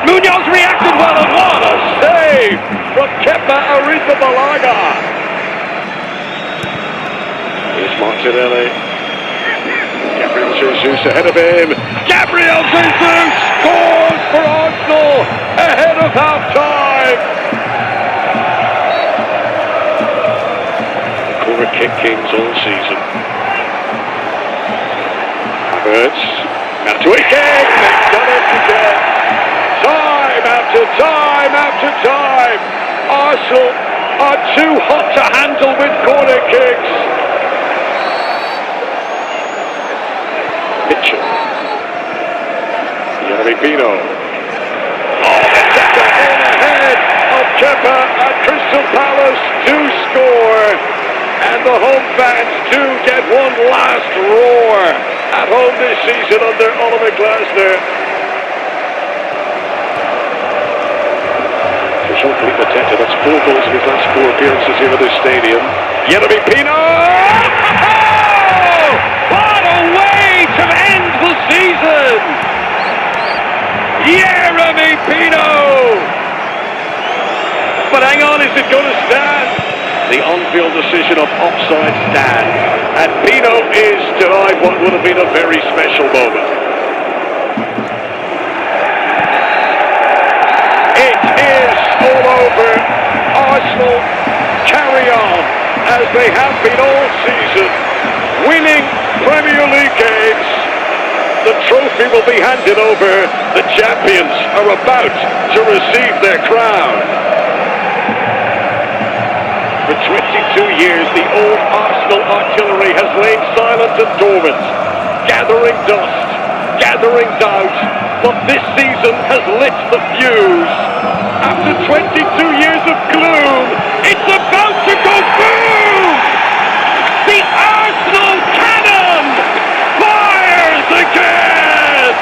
Munoz reacted well, and what a save from Kepa Arrizabalaga. Here's Martinelli. Gabriel Jesus ahead of him. Gabriel Jesus scores for Arsenal ahead of half-time. The corner kick kings all season. Havertz. Matchweek. They've done it again. Time after time after time. Arsenal are too hot to handle with corner kicks. Mitchell. Pino. Oh, the second ball ahead of Kepa at Crystal Palace to score. And the home fans do get one last roar at home this season under Oliver Glasner. For Jean-Philippe Mateta, that's 4 goals in his last 4 appearances here at this stadium. Pino! What a way to end the season! Jeremy Pino! But hang on, is it going to stand? The on-field decision of offside stands, and Pino is denied what would have been a very special moment. It is all over. Arsenal carry on as they have been all season, winning Premier League games. The trophy will be handed over. The champions are about to receive their crown. For 22 years, the old Arsenal artillery has lain silent and dormant, gathering dust, gathering doubt, but this season has lit the fuse. After 22 years of gloom, it's about to go boom! The Arsenal cannon fires again!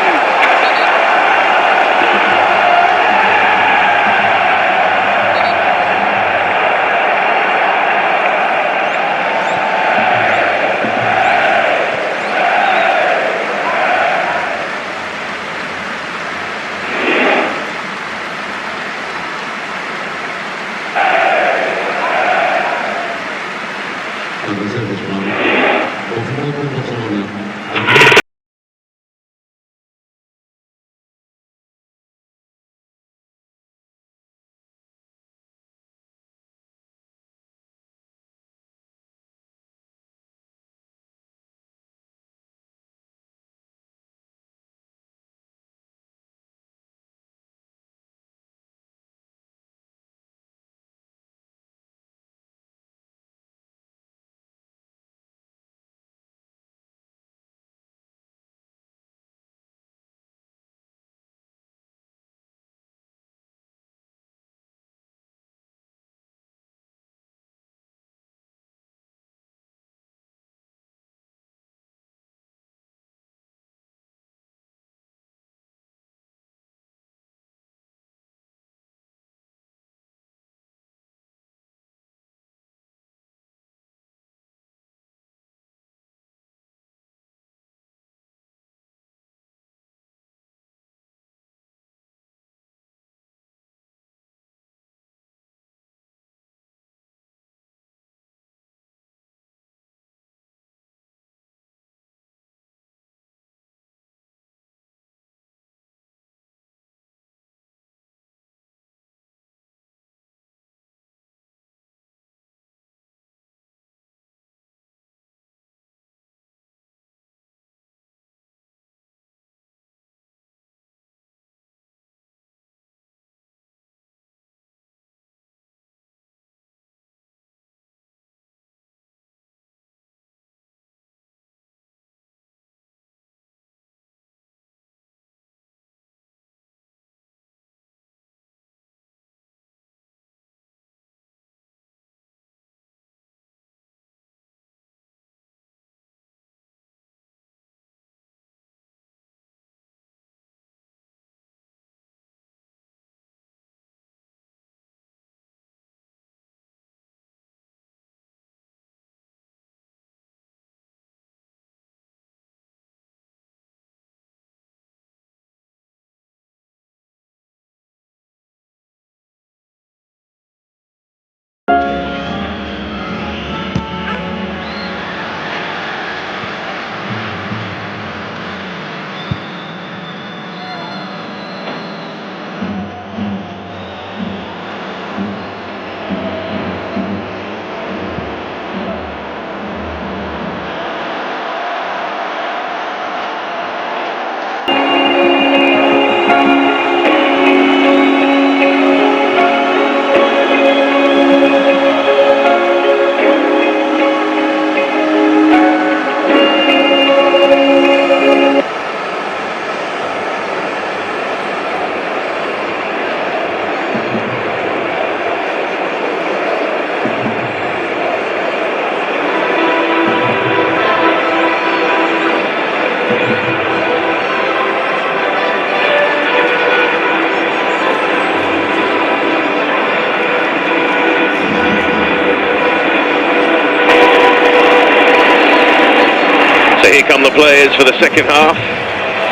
come the players for the second half.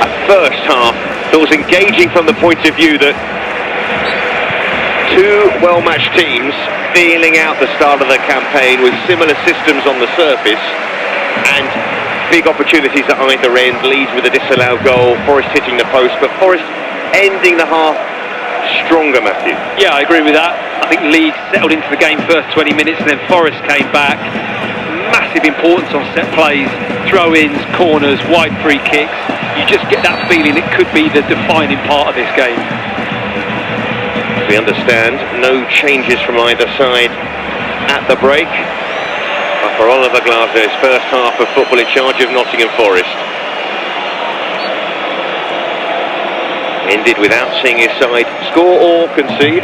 That first half feels engaging from the point of view that two well-matched teams feeling out the start of the campaign with similar systems on the surface and big opportunities at either end. Leeds with a disallowed goal, Forest hitting the post, but Forest ending the half stronger, Matthew. Yeah, I agree with that. I think Leeds settled into the game first 20 minutes and then Forest came back. Massive importance on set plays, throw-ins, corners, wide free kicks. You just get that feeling it could be the defining part of this game. We understand no changes from either side at the break. But for Oliver Glasgow's first half of football in charge of Nottingham Forest. Ended without seeing his side score or concede.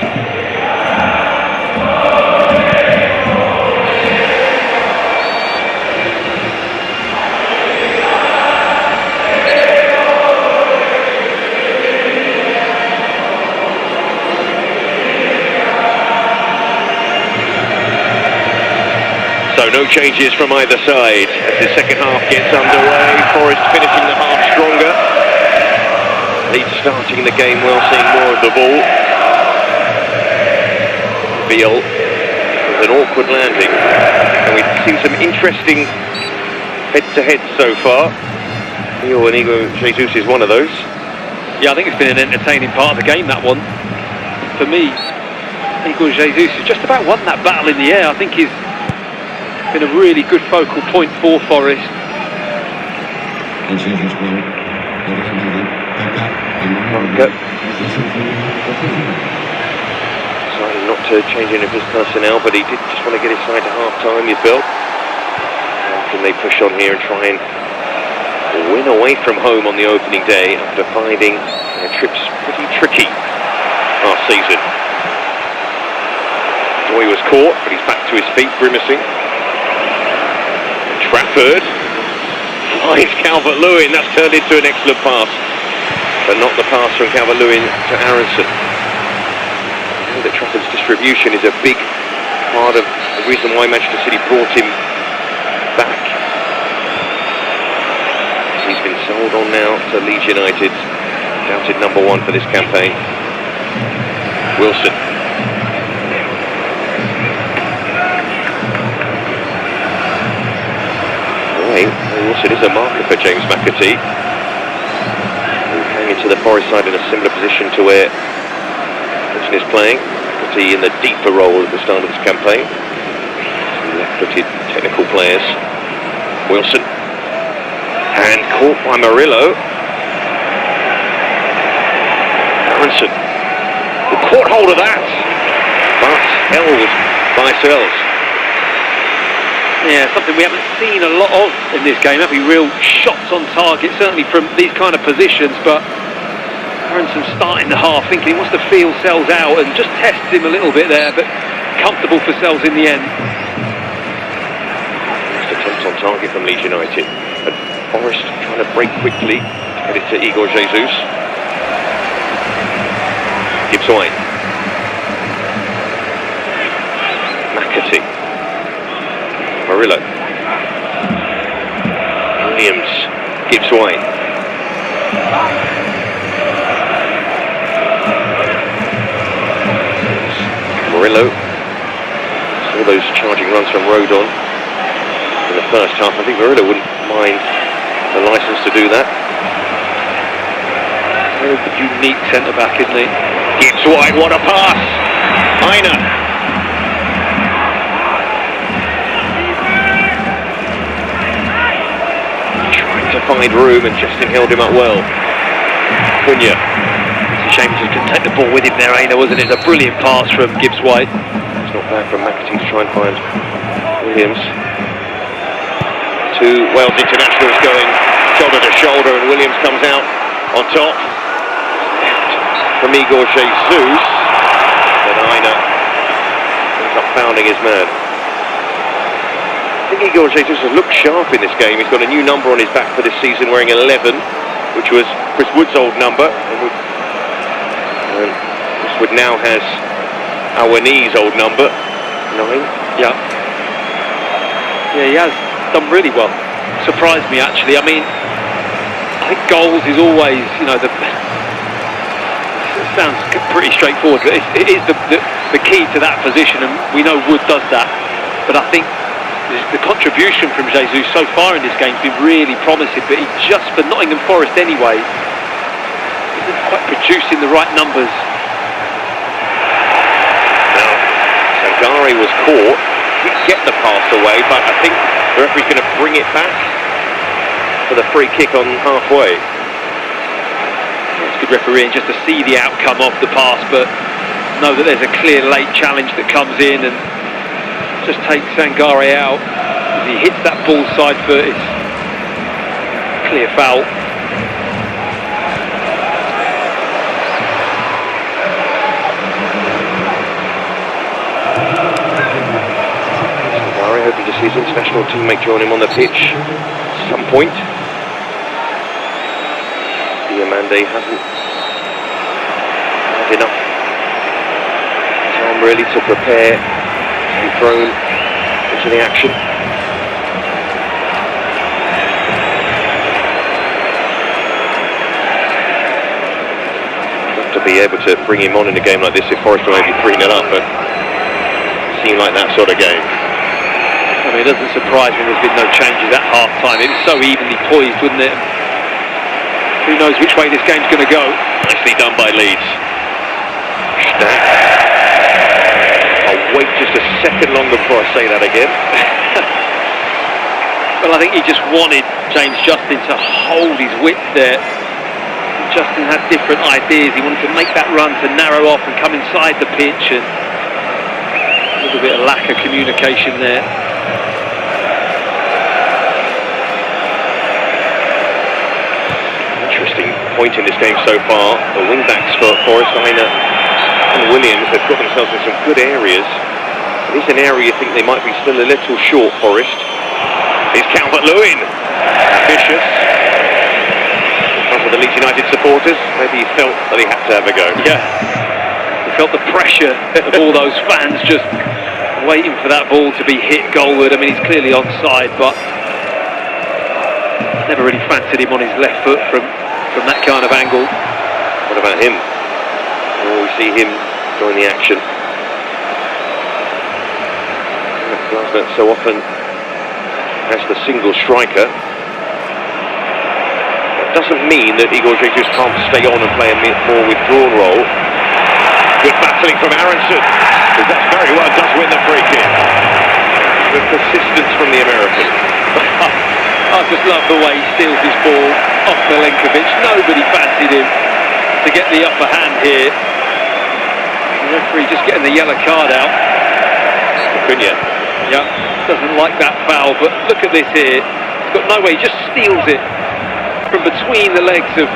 So no changes from either side as the second half gets underway. Forest finishing the half stronger. Leeds starting the game well, seeing more of the ball. Beal with an awkward landing. And we've seen some interesting head-to-heads so far. Beal and Igor Jesus is one of those. Yeah, I think it's been an entertaining part of the game, that one. For me, Igor Jesus has just about won that battle in the air. I think he's been a really good focal point for Forest. Deciding not to change any of his personnel, but he did just want to get his side to half-time, you felt. How can they push on here and try and win away from home on the opening day after finding their trips pretty tricky last season? Joy was caught, but he's back to his feet, grimacing. Trafford finds Calvert-Lewin. That's turned into an excellent pass, but not the pass from Calvert-Lewin to Aronson. I know that Trafford's distribution is a big part of the reason why Manchester City brought him back. He's been sold on now to Leeds United, doubted number one for this campaign. Wilson. Wilson is a marker for James McAtee, who came into the Forest side in a similar position to where Wilson is playing. McAtee in the deeper role at the start of this campaign. Two left-footed technical players. Wilson, and caught by Murillo. Aronson, who caught hold of that, but held by Sells. Yeah, something we haven't seen a lot of in this game, have we? Real shots on target, certainly from these kind of positions, but Aronson starting the half thinking he wants to feel Sells out and just test him a little bit there, but comfortable for Sells in the end. Next attempt on target from Leeds United, and Forest trying to break quickly to get it to Igor Jesus. Gibbs White. McAtee. Murillo. Williams. Gibbs White. Murillo. Saw those charging runs from Rodon in the first half. I think Murillo wouldn't mind the licence to do that. Very unique centre-back, isn't he? Gibbs White, what a pass! Aina. To find room, and Justin held him up well. Cunha. It's a shame he just couldn't take the ball with him there, Aina, wasn't it? It's a brilliant pass from Gibbs White. It's not bad from McAtee to try and find Williams. Two Wales internationals going shoulder to shoulder, and Williams comes out on top. From Igor Jesus, but Aina ends up fouling his man. I think Igor Jesus has looked sharp in this game. He's got a new number on his back for this season, wearing 11, which was Chris Wood's old number. And Chris Wood now has Awani's old number, 9. Yeah. Yeah, he has done really well surprised me actually. I mean, I think goals is always, you know, it sounds pretty straightforward, but it is the key to that position, and we know Wood does that. But I think the contribution from Jesus so far in this game has been really promising, but he just, for Nottingham Forest anyway, isn't quite producing the right numbers. Now, Sangare was caught, didn't get the pass away, but I think the referee's going to bring it back for the free kick on halfway. It's good refereeing just to see the outcome of the pass, but know that there's a clear late challenge that comes in and just takes Sangare out. As he hits that ball side foot, it's clear foul. Sangare hoping to see his international teammate join him on the pitch at some point. Diamande hasn't had enough time really to prepare to be thrown into the action. Have to be able to bring him on in a game like this if Forest are maybe 3-0 up, but it seemed like that sort of game. I mean, it doesn't surprise me there's been no changes at half-time. It was so evenly poised, wasn't it? Who knows which way this game's going to go. Nicely done by Leeds. Stack. I'll wait just a second longer before I say that again. Well, I think he just wanted James Justin to hold his width there. Justin had different ideas. He wanted to make that run to narrow off and come inside the pitch, and a little bit of lack of communication there. Point in this game so far. The wing backs for Forest, Heine and Williams, they've got themselves in some good areas. It is an area you think they might be still a little short, Forest. Here's Calvert-Lewin. Ambitious. In front of the Leeds United supporters. Maybe he felt that he had to have a go. Yeah. He felt the pressure of all those fans just waiting for that ball to be hit goalward. I mean, he's clearly onside, but never really fancied him on his left foot from that kind of angle. What about him? Oh, we see him join the action. Glasgow so often has the single striker. That doesn't mean that Igor Jesus can't stay on and play a more withdrawn role. Good battling from Aronson, who does very well, does win the free kick. Good persistence from the American. I just love the way he steals his ball off Milenkovic. Nobody fancied him to get the upper hand here. The referee just getting the yellow card out. Cunha. Yeah, doesn't like that foul, but look at this here. He's got no way, he just steals it from between the legs of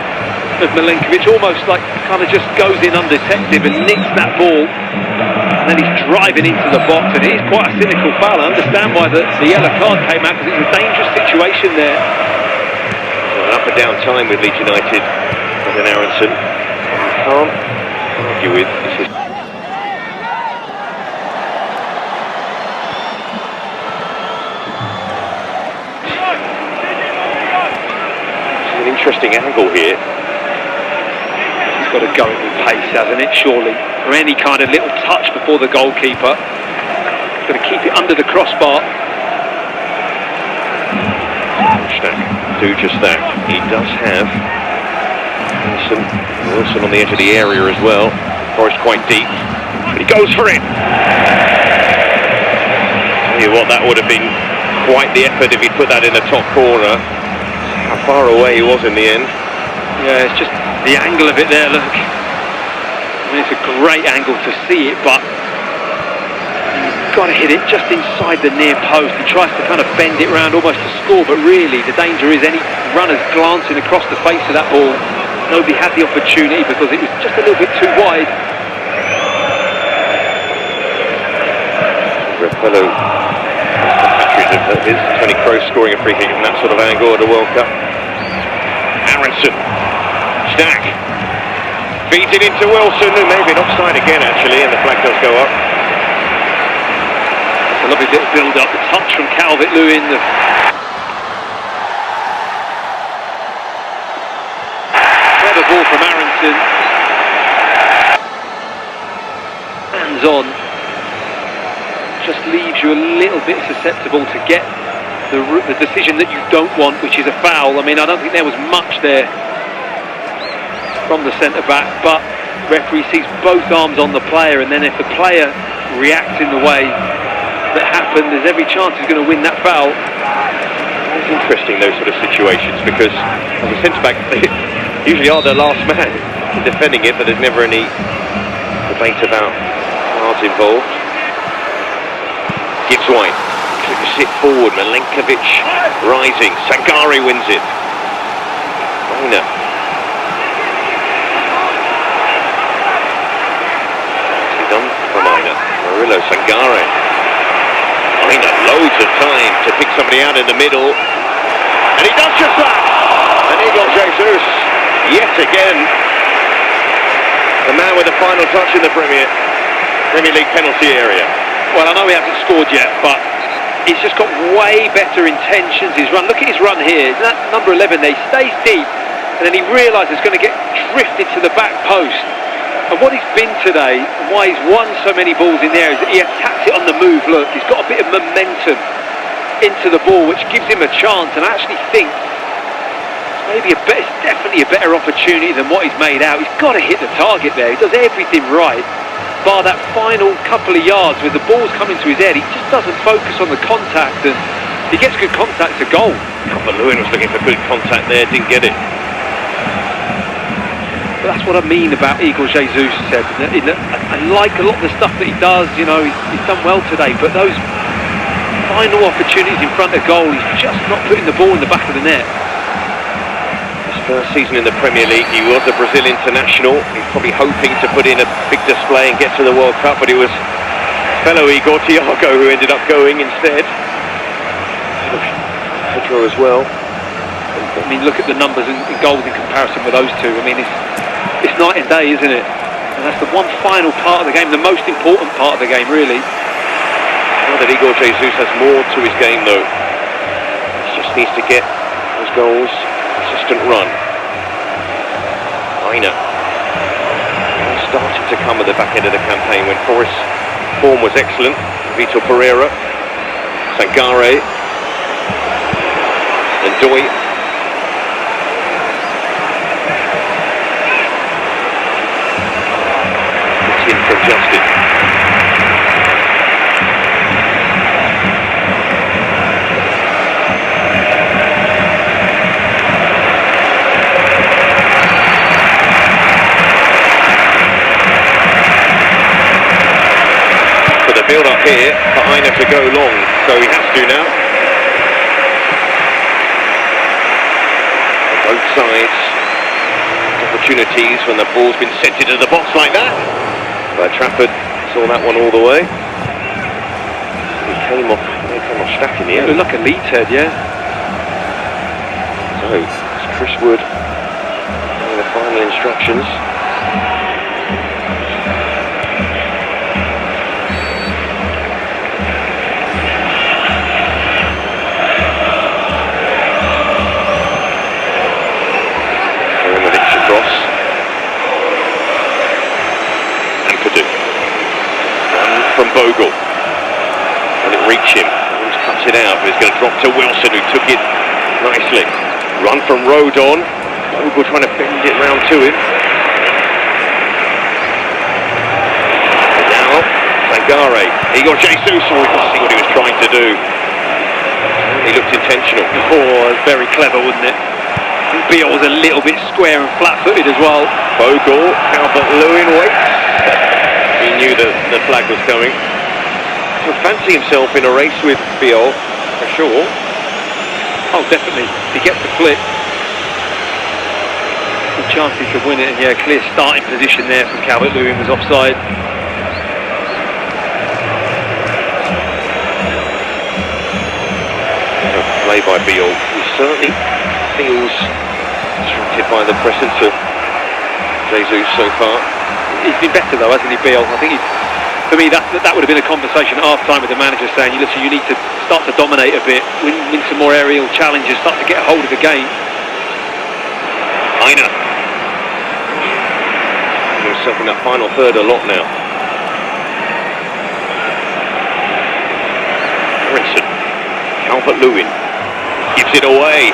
Milenkovic, almost like kind of just goes in undetected and nicks that ball. And then he's driving into the box, and it is quite a cynical foul. I understand why the yellow card came out, because it's a dangerous situation there. An up and down time with Leeds United and then Aronson. You can't argue with this. It's an interesting angle here. He's got to go with pace, hasn't it, surely? For any kind of little touch before the goalkeeper. He's got to keep it under the crossbar. Stack, do just that. He does have Wilson on the edge of the area as well. Forest quite deep, but he goes for it. Tell you what, that would have been quite the effort if he put that in the top corner. How far away he was in the end. Yeah, it's just the angle of it there, look. I mean, it's a great angle to see it, but he's got to hit it just inside the near post. He tries to kind of bend it round almost to score, but really the danger is any runners glancing across the face of that ball. Nobody had the opportunity because it was just a little bit too wide. Fellow compatriot of his, Tony Kroos, scoring a free kick from that sort of angle at the World Cup. Aronson, Stack, feeds it into Wilson, who may be offside again actually, and the flag does go up. It's a lovely little build-up, the touch from Calvert-Lewin. ball from Aronson. Hands on. Just leaves you a little bit susceptible to get the decision that you don't want, which is a foul. I mean, I don't think there was much there from the centre-back, but referee sees both arms on the player, and then if the player reacts in the way that happened, there's every chance he's going to win that foul. It's interesting, those sort of situations, because as a centre-back, they usually are the last man in defending it, but there's never any debate about cards involved. Gibbs White, clicks it forward, Milenkovic rising, Sangare wins it. Reina. Nicely done from Reina. Murillo, Sangare. Reina, loads of time to pick somebody out in the middle. And he does just that! And Igor Jesus, yet again, the man with the final touch in the Premier League penalty area. Well, I know he hasn't scored yet, but he's just got way better intentions. His run, look at his run here. That number 11 there, he stays deep, and then he realises he's going to get drifted to the back post. And what he's been today, and why he's won so many balls in there, is that he attacks it on the move. Look, he's got a bit of momentum into the ball, which gives him a chance, and I actually think it's definitely a better opportunity than what he's made out. He's got to hit the target there. He does everything right, bar that final couple of yards with the ball's coming to his head. He just doesn't focus on the contact, and he gets good contact to goal. Calvert-Lewin was looking for good contact there, didn't get it. But that's what I mean about Igor Jesus said. I like a lot of the stuff that he does, you know, he's done well today, but those final opportunities in front of goal, he's just not putting the ball in the back of the net. His first season in the Premier League, he was a Brazil international. He's probably hoping to put in a big display and get to the World Cup, but it was fellow Igor Thiago who ended up going instead. Pedro as well. I mean, look at the numbers in goals in comparison with those two. I mean, it's night and day, isn't it? And that's the one final part of the game, the most important part of the game, really. Now that Igor Jesus has more to his game, though. He just needs to get those goals, consistent run. Reina started to come at the back end of the campaign when Forest's form was excellent. Vitor Pereira, Sangare, and Doi. In from Justin. For the build up here, for Reina to go long, so he has to now. On both sides, opportunities when the ball's been sent into the box like that. But Trafford saw that one all the way. He came off stack in the end. It looked like a Leeds head, yeah. So, it's Chris Wood giving the final instructions. Across. From Bogle. Will it reach him? He's cuts it out, but it's going to drop to Wilson, who took it nicely. Run from Rodon. Bogle trying to bend it round to him. And now, Sangare. Igor Jesus, we can see what he was trying to do. He looked intentional. Oh, very clever, wasn't it? Beale was a little bit square and flat-footed as well. Bogle, Calvert-Lewin waits. He knew that the flag was coming. He'll fancy himself in a race with Beale, for sure. Oh, definitely. He gets the flick. Good chance he could win it, and yeah, clear starting position there from Calvert-Lewin was offside. Play by Beale. He certainly feels distracted by the presence of Jesus so far. He's been better though, hasn't he, Beale? I think for me that would have been a conversation at half-time with the manager saying, listen, you need to start to dominate a bit, win some more aerial challenges, start to get a hold of the game. Reina. himself in that final third a lot now. Harrison, Calvert-Lewin gives it away,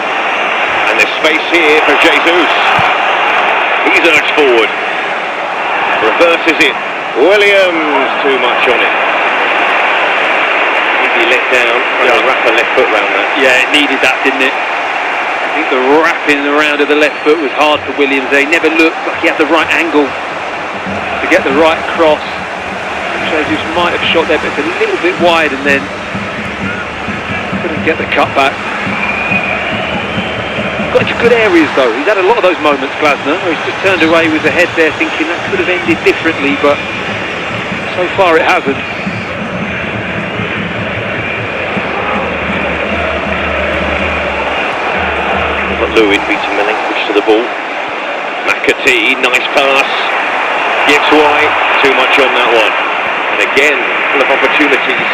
and there's space here for Jesus. He's urged forward, reverses it. Williams, too much on it. Maybe let down, trying to wrap a left foot around that. Yeah, it needed that, didn't it? I think the wrapping around of the left foot was hard for Williams. He never looked like he had the right angle to get the right cross. Jesus might have shot there, but it's a little bit wide, and then couldn't get the cut back. Got into good areas though. He's had a lot of those moments, Glasner, where he's just turned away with the head there, thinking that could have ended differently, but so far it hasn't. Lewin beats Milenkovic to the ball. McAtee, nice pass. Gives White, too much on that one. And again, full of opportunities.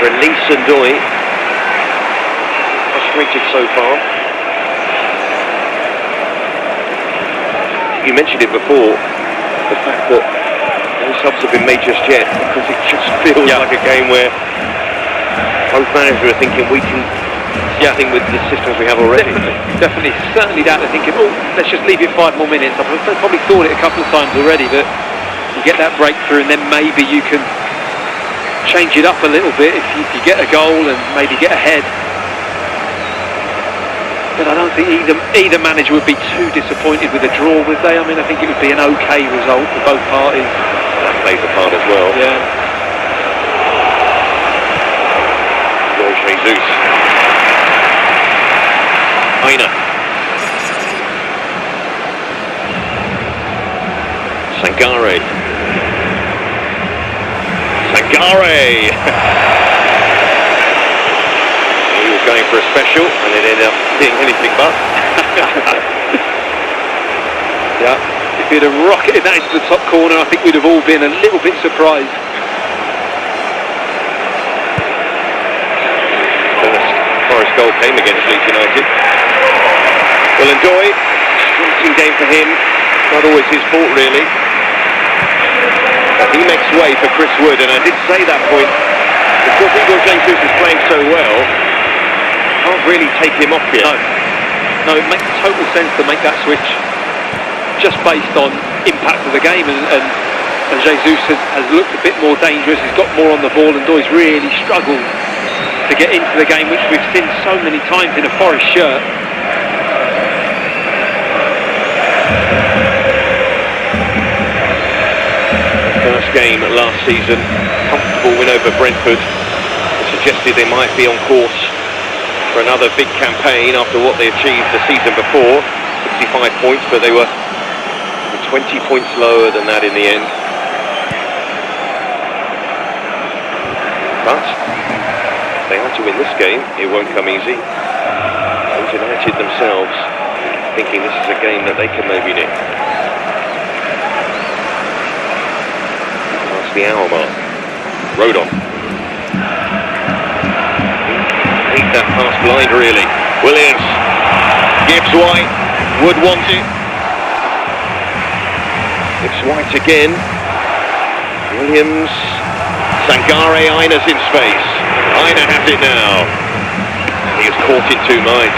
Release and Doy. Frustrated so far. You mentioned it before, the fact that no subs have been made just yet, because it just feels like a game where both managers are thinking we can something with the systems we have already. Definitely. Certainly that. They're thinking, oh, let's just leave it 5 more minutes. I've probably thought it a couple of times already, but you get that breakthrough and then maybe you can change it up a little bit if you get a goal and maybe get ahead. But I don't think either manager would be too disappointed with a draw, would they? I mean, I think it would be an okay result for both parties. That plays a part as well. Yeah. Jesus. Aina. Sangare. He was going for a special and it ended up being anything but. Yeah. If he'd have rocketed that into the top corner, I think we'd have all been a little bit surprised. Forest goal came against Leeds United. Well, and Doy, striking game for him. Not always his fault, really. But he makes way for Chris Wood, and I did say that point because Igor Jesus is playing so well. Can't really take him off here. No, it makes total sense to make that switch, just based on impact of the game, and Jesus has looked a bit more dangerous. He's got more on the ball, and Doy's really struggled to get into the game, which we've seen so many times in a Forest shirt. First game last season, comfortable win over Brentford. It suggested they might be on course for another big campaign after what they achieved the season before. 65 points, but they were 20 points lower than that in the end. But if they are to win this game, it won't come easy. Leeds United themselves thinking this is a game that they can maybe nick. Past the hour mark. Rodon. Leave that pass blind, really. Williams gives White. Wood wants it. Gives White again. Williams. Sangare, Aina's in space. Aina has it now. He is caught in two minds.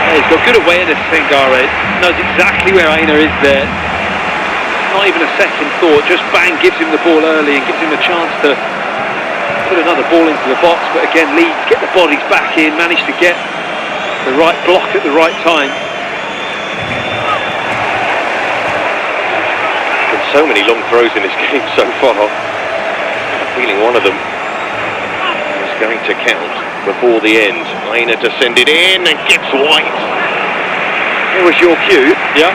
Yeah, he's got good awareness, Sangare. Knows exactly where Aina is there. Not even a second thought, just bang, gives him the ball early and gives him a chance to put another ball into the box. But again, Leeds get the bodies back in, manage to get the right block at the right time. Been so many long throws in this game so far. I'm feeling one of them is going to count before the end. Aina to send it in and gets White. Here was your cue. Yeah.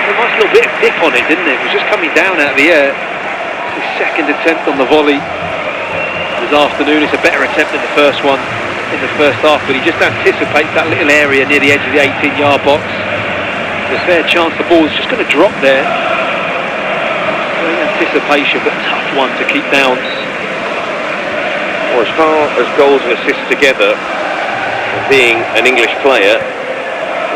A nice little bit of dip on it, didn't it? It was just coming down out of the air. It's his second attempt on the volley this afternoon. It's a better attempt than the first one in the first half, but he just anticipates that little area near the edge of the 18-yard box. There's a fair chance the ball's just going to drop there. Great anticipation, but tough one to keep down. Well, as far as goals and assists together, being an English player,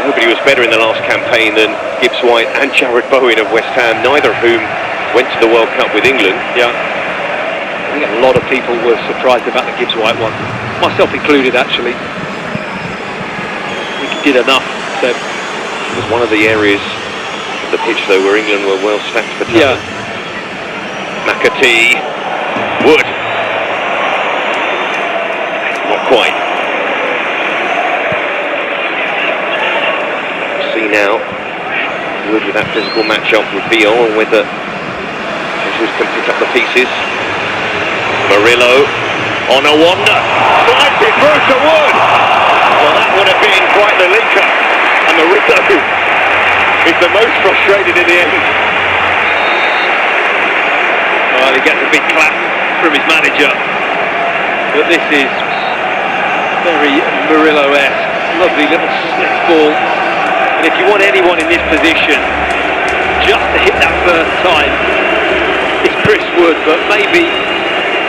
nobody was better in the last campaign than Gibbs White and Jared Bowen of West Ham, neither of whom went to the World Cup with England. Yeah. I think a lot of people were surprised about the Gibbs White one, myself included actually. I think he did enough. So it was one of the areas of the pitch though where England were well stacked for talent. McAtee, Wood, not quite. See now, Wood with that physical match-up with Viol, and whether Jesus can pick up the pieces. Murillo on a wander, slides it through to Wood. Well, that would have been quite the leaker, and Murillo is the most frustrated in the end. Well, he gets a big clap from his manager, but this is very Murillo-esque. Lovely little slip ball, and if you want anyone in this position just to hit that first time, it's Chris Wood, but maybe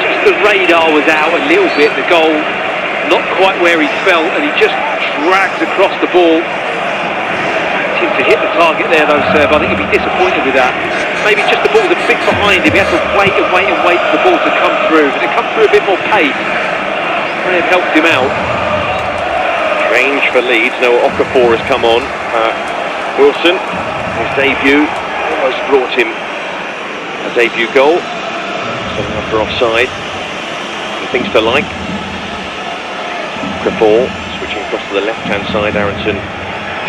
just the radar was out a little bit, the goal not quite where he felt, and he just drags across the ball. Seemed to hit the target there though, Seb. I think he'd be disappointed with that. Maybe just the ball was a bit behind him. He had to wait and wait and wait for the ball to come through. If it come through a bit more pace, may have helped him out. Change for Leeds. No, Okafor has come on. Wilson, his debut, almost brought him a debut goal. So after offside, some things to like. Okafor switching across to the left-hand side. Aronson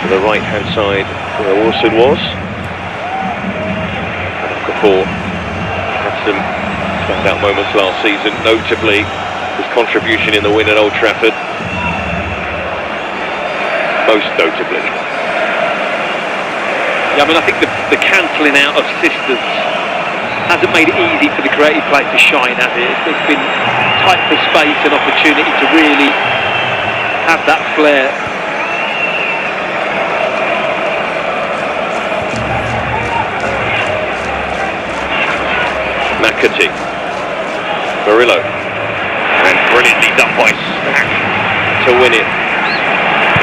to the right-hand side where Wilson was. Okafor had some standout moments last season, notably his contribution in the win at Old Trafford. Most notably. Yeah, I mean, I think the cancelling out of systems hasn't made it easy for the creative play to shine, has it? It's been tight for space and opportunity to really have that flair. McAtee, Murillo, and brilliantly done by Stack to win it.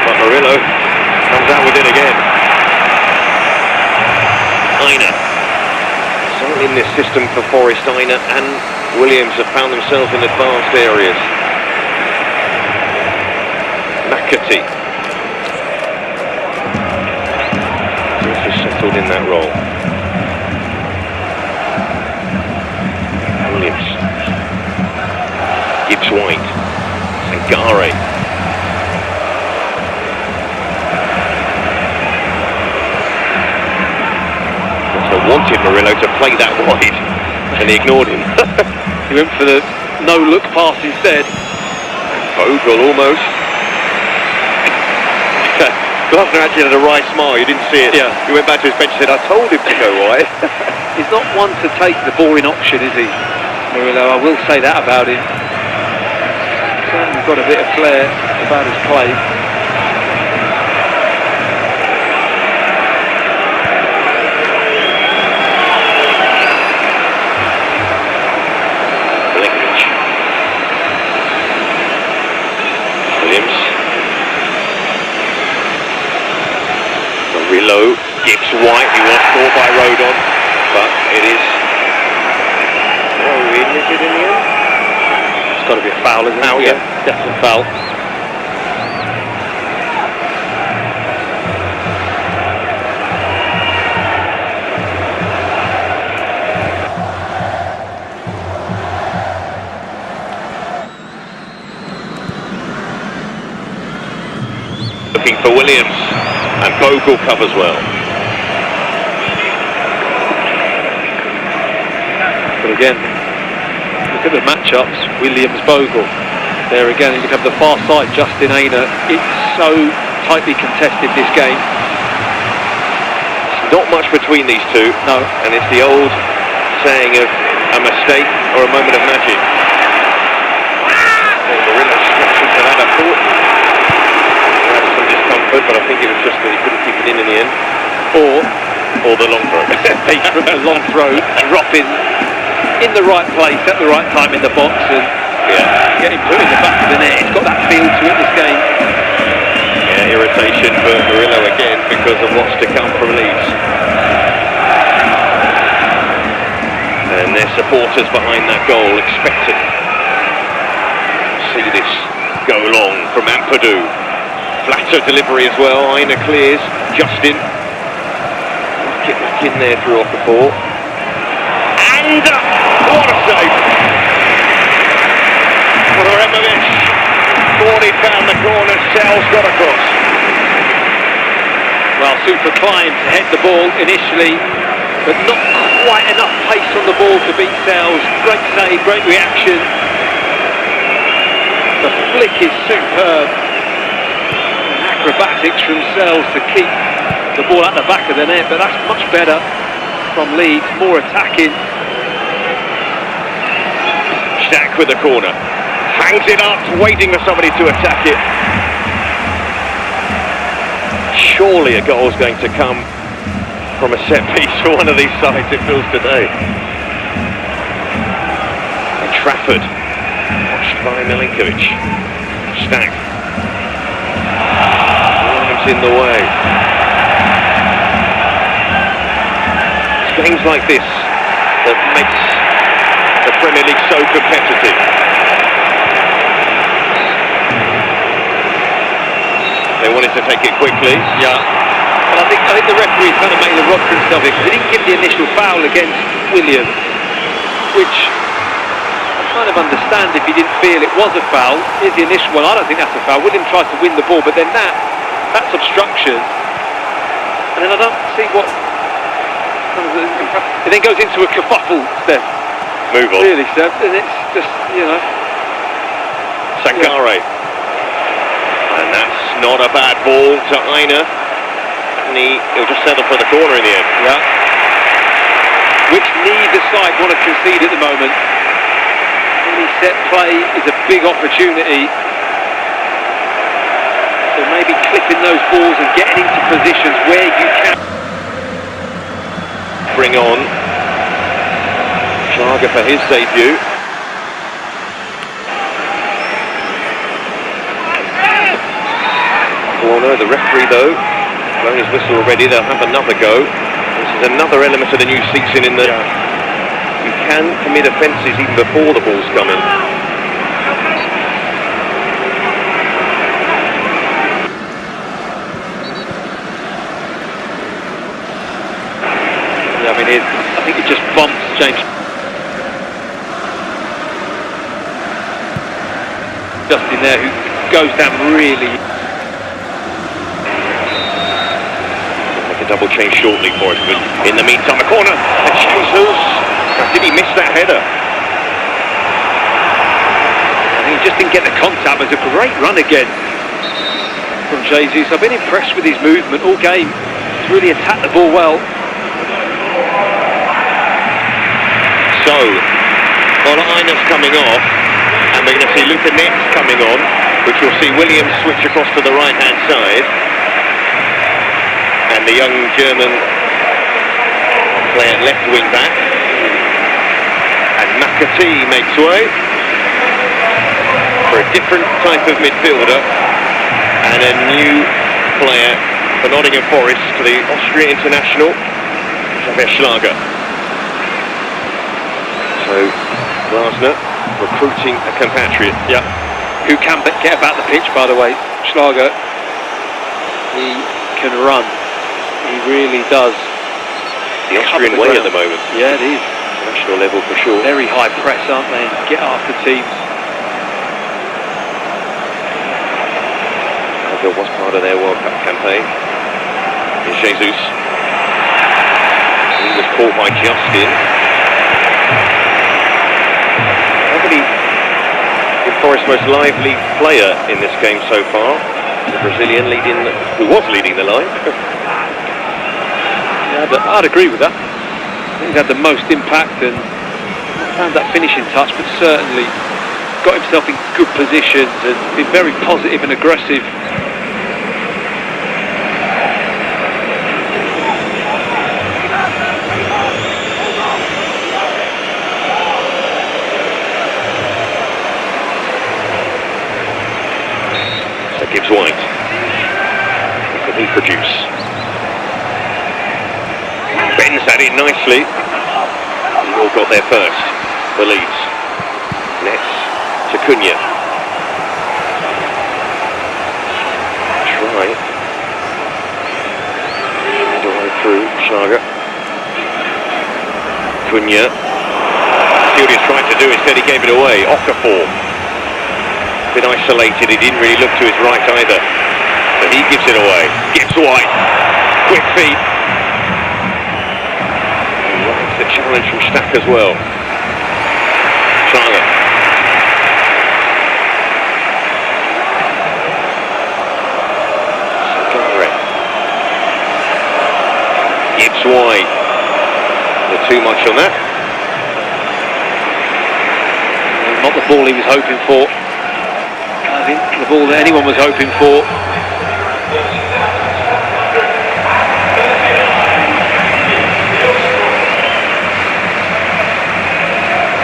But Murillo comes out with it again. Aina. So in this system for Forest, Aina and Williams have found themselves in advanced areas. McAtee. Also settled in that role. Williams. Gibbs White. Sangare. Wanted Murillo to play that wide, and he ignored him. He went for the no-look pass instead. Vogel almost. Glasner actually had a wry smile, you didn't see it. Yeah. He went back to his bench and said, I told him to go wide. He's not one to take the boring option, is he, Murillo? I will say that about him. Certainly got a bit of flair about his play. Murillo, Gibbs White, he was caught by Rodon, but it is. Oh, is it in the end? It's got to be a foul, isn't it? Foul, yeah. Definite foul. Looking for Williams. And Bogle covers well. But again, look at the matchups. Williams-Bogle. There again, you have the far side, Justin Aina. It's so tightly contested, this game. Not much between these two. No. And it's the old saying of a mistake or a moment of magic. Murillo stretched into that, I thought. But I think it was just that he couldn't keep it in the end. Or the long throw. The long throw, dropping in the right place at the right time in the box and getting put in the back of the net. It's got that feel to it, this game. Yeah, it irritation for Murillo again because of what's to come from Leeds. And their supporters behind that goal expected to see this go long from Ampadu. Flatter delivery as well. Aina clears. Justin. Get back in there through off the ball. And what a save! Nottm thought he found the corner. Sells got across. Well, super climb to head the ball initially, but not quite enough pace on the ball to beat Sells. Great save, great reaction. The flick is superb. Acrobatics from Sells to keep the ball at the back of the net, but that's much better from Leeds, more attacking. Stack with the corner. Hangs it up, waiting for somebody to attack it. Surely a goal's going to come from a set piece for one of these sides, it feels today. And Trafford, watched by Milinkovic. Stack. Williams in the way. It's games like this that makes the Premier League so competitive. They wanted to take it quickly. Yeah. Well, I think the referee kind of made a rock for himself here because he didn't give the initial foul against Williams, which I kind of understand if he didn't feel it was a foul. Here's the initial one. I don't think that's a foul. Williams tries to win the ball, but then that's obstruction. And then I don't see what. It then goes into a kerfuffle, Steph. Move on. Really, Steph. And it's just, you know. Sankare. Yeah. And that's not a bad ball to Aina. And he'll just settle for the corner in the end. Yeah. Which neither side want to concede at the moment. Any set play is a big opportunity. So maybe clipping those balls and getting into positions where you can. Bring on Schlager for his debut. Corner, the referee though, blowing his whistle already, they'll have another go. This is another element of the new season in that you can commit offences even before the ball's coming. Yeah, I mean, I think it just bumps James Justin there, who goes down really. Double change shortly for us, but in the meantime, a corner. And Jesus, did he miss that header? I think he just didn't get the contact. It was a great run again from Jesus. I've been impressed with his movement all game. He's really attacked the ball well. So, Aina's coming off, and we're going to see Luca next coming on, which will see Williams switch across to the right-hand side. And the young German player left wing back. And McAtee makes way for a different type of midfielder and a new player for Nottingham Forest to the Austrian international, Schlager. So Glasner recruiting a compatriot. Yeah. Who can get about the pitch, by the way. Schlager. He can run. He really does. The Austrian way at the moment. Yeah, it is. National level for sure. Very high press, aren't they? Get after teams. That was part of their World Cup campaign. Here's Jesus. He was caught by Justin. Probably Forest's most lively player in this game so far. The Brazilian who was leading the line. Yeah, I'd agree with that. I think he's had the most impact and found that finishing touch, but certainly got himself in good positions and been very positive and aggressive. So Gibbs White. that in nicely. He all got there first for Leeds. Nets to Cunha. Try. All the way through, Saga. Cunha. See what he's trying to do, instead he gave it away. Okafor. A bit isolated, he didn't really look to his right either. So he gives it away. Gets wide. Quick feet. Right, the challenge from Stack as well. Saga. Gibbs wide. Not too much on that. Not the ball he was hoping for. I think the ball that anyone was hoping for.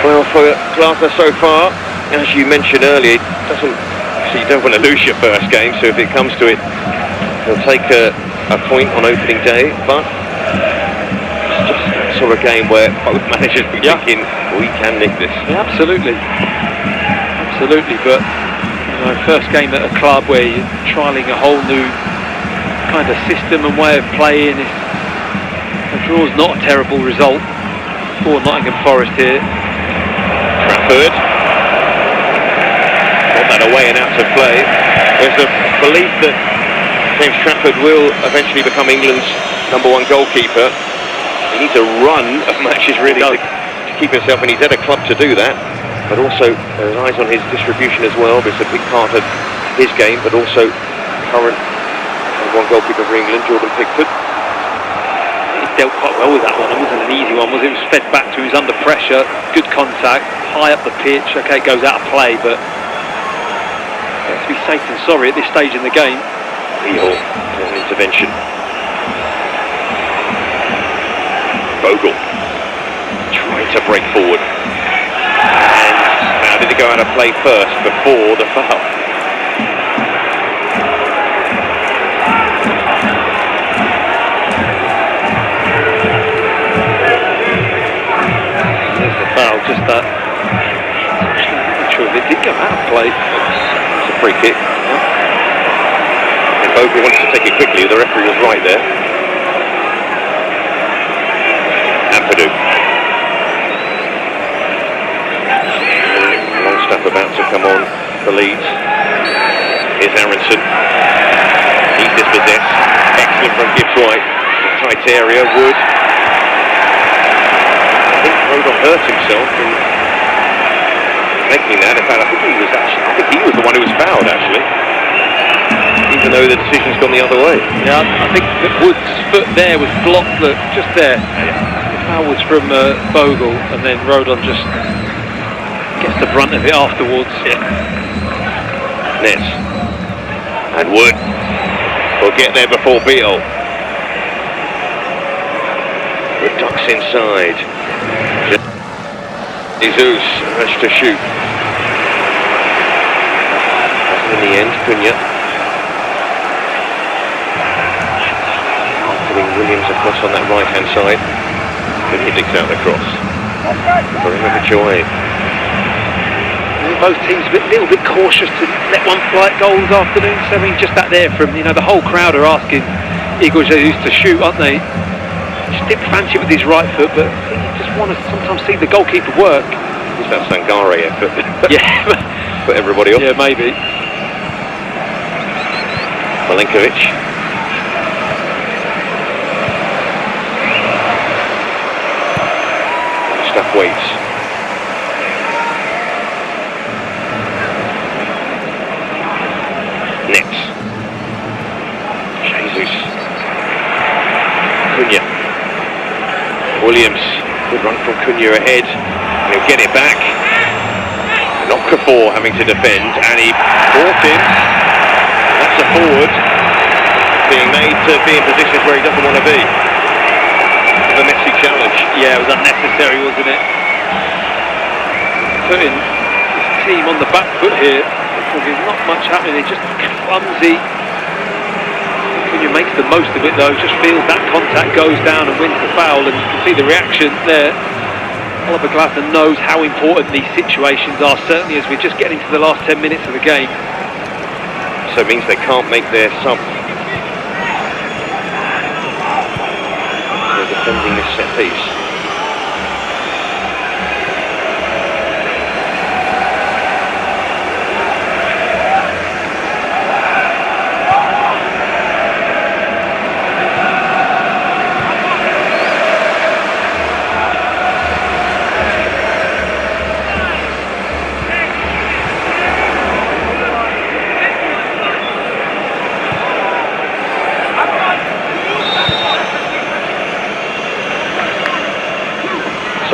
Well, for Glasgow so far, as you mentioned earlier, so you don't want to lose your first game, so if it comes to it, they'll take a point on opening day, but it's just that sort of game where both managers be thinking, we can nick this. Yeah, absolutely. Absolutely, but first game at a club where you're trialling a whole new kind of system and way of playing, a draw's not a terrible result for Nottingham Forest here. Trafford. Got that away and out to play. There's a belief that James Trafford will eventually become England's #1 goalkeeper. He needs a run of matches really to keep himself, and he's at a club to do that. But also eyes on his distribution as well. It's a big part of his game, but also current #1 goalkeeper for England, Jordan Pickford. He dealt quite well with that one. It wasn't an easy one, was it? It was fed back to, he was under pressure, good contact, high up the pitch. Okay, it goes out of play, but to be safe than sorry at this stage in the game. Beal, an intervention. Bogle trying to break forward. And now did he go out of play first before the foul? There's the foul, just that. I'm not sure if it did go out of play. It's a free kick. And Bogle wants to take it quickly, the referee was right there. Ampadu. Longstaff about to come on for Leeds. Here's Aronson. He's dispossessed. Excellent from Gibbs White. Tight area, Wood. I think Rodon hurt himself in making that. In fact, I think he was the one who was fouled actually. Even though the decision's gone the other way. Yeah, I think that Wood's foot there was blocked, look, just there. The foul was from Bogle, and then Rodon just gets the brunt of it afterwards. Yeah. Nets. And Wood will get there before Beal. Wood ducks inside. Jesus has to shoot. In the end, Cunha. Putting Williams across on that right-hand side. Cunha digs out the cross. Very away. Both teams a little bit cautious to let one fly at goals afternoon. So I mean, just that there from, the whole crowd are asking Igor Jesus to shoot, aren't they? Just didn't fancy it with his right foot, but I think you just want to sometimes see the goalkeeper work. It's that Sangare effort. Yeah. Put everybody off. Yeah, maybe. Milenkovic. Staff waits. Nets. Jesus. Cunha. Williams. Good run from Cunha ahead. And he'll get it back. Okafor having to defend, and he brought him. That's a forward being made to be in positions where he doesn't want to be. The messy challenge. Yeah, it was unnecessary, wasn't it? Putting his team on the back foot here, because there's not much happening. It's just clumsy. Premier makes the most of it though, just feels that contact goes down and wins the foul, and you can see the reaction there. Oliver Glasner knows how important these situations are, certainly as we're just getting to the last 10 minutes of the game. So it means they can't make their sub. They're defending this set piece.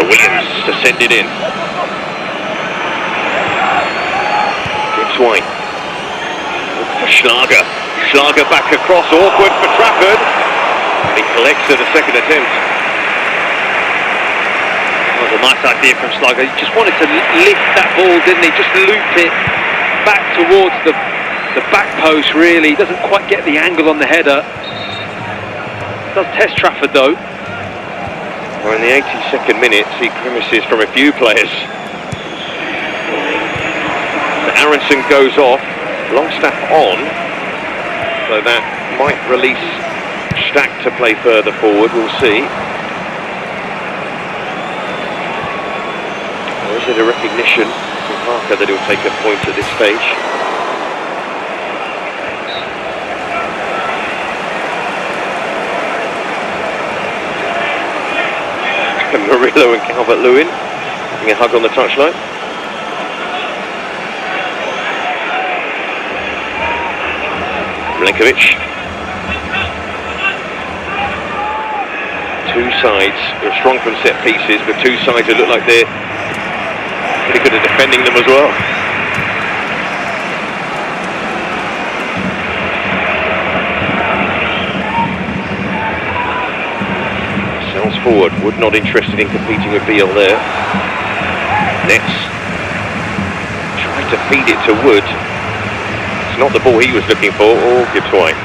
Williams to send it in. Gibbs White. For Schlager. Schlager back across, awkward for Trafford. He collects at a second attempt. That was a nice idea from Schlager. He just wanted to lift that ball, didn't he? Just loop it back towards the back post, really. He doesn't quite get the angle on the header. Does test Trafford though. Well, in the 82nd minute, see grimaces from a few players. Aronson goes off, Longstaff on, so that might release Stack to play further forward, we'll see. Or is it a recognition from Parker that he'll take a point at this stage? Murillo and Calvert-Lewin having a hug on the touchline. Milenkovic. Two sides who are strong from set pieces, but two sides who look like they're pretty good at defending them as well. Forward, Wood not interested in competing with Beale there. Nets trying to feed it to Wood. It's not the ball he was looking for, or Gibbs White.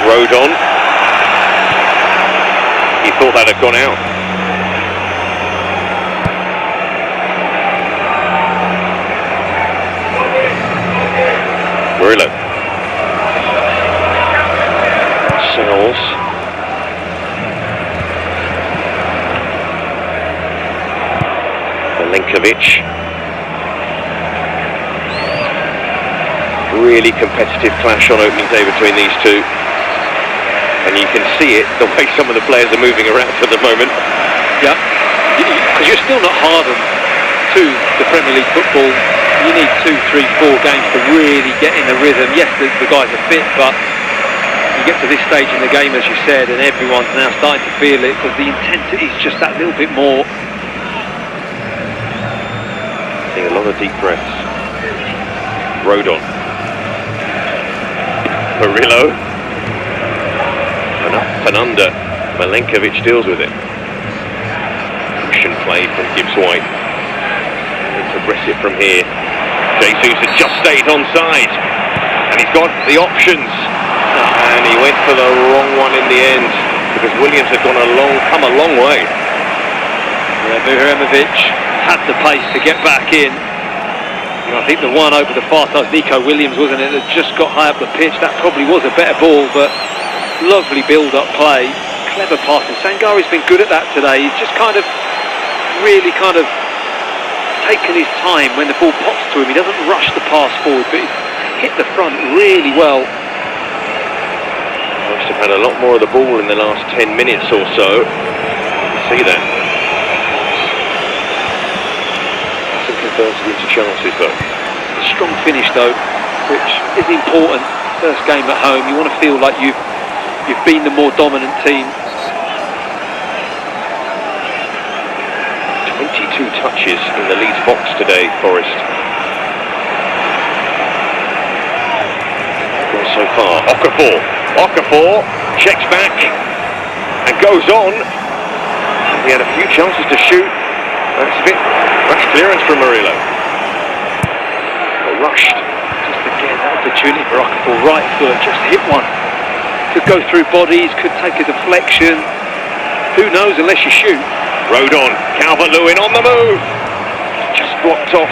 Rodon. He thought that had gone out. Murillo. Sells. Milenkovic. Really competitive clash on opening day between these two. And you can see it, the way some of the players are moving around at the moment. Yeah, because you're still not hardened to the Premier League football. You need 2, 3, 4 games to really get in the rhythm. Yes, the guys are fit, but you get to this stage in the game, as you said, and everyone's now starting to feel it because the intensity is just that little bit more. Seeing a lot of deep breaths. Rodon. Murillo. And up and under. Milenkovic deals with it. Cushion play from Gibbs White. To press it from here. Jesus has just stayed onside, and he's got the options, and he went for the wrong one in the end because Williams had come a long way. Yeah, Mihremovic had the pace to get back in. And I think the one over the far side was Nico Williams, wasn't it? That just got high up the pitch. That probably was a better ball, but lovely build-up play, clever passing. Sangari's been good at that today. He's just really taken his time when the ball pops to him. He doesn't rush the pass forward, but he's hit the front really well. Must have had a lot more of the ball in the last 10 minutes or so. See that. Hasn't converted into chances though. A strong finish though, which is important. First game at home, you want to feel like you've been the more dominant team. 22 touches in the Leeds box today, Forest. Gone so far. Okafor checks back and goes on. He had a few chances to shoot. That's a bit rash clearance from Murillo. Rushed. Just again, that opportunity for Okafor, right foot, just hit one. Could go through bodies, could take a deflection. Who knows unless you shoot. Rodon, Calvert-Lewin on the move. Just blocked off.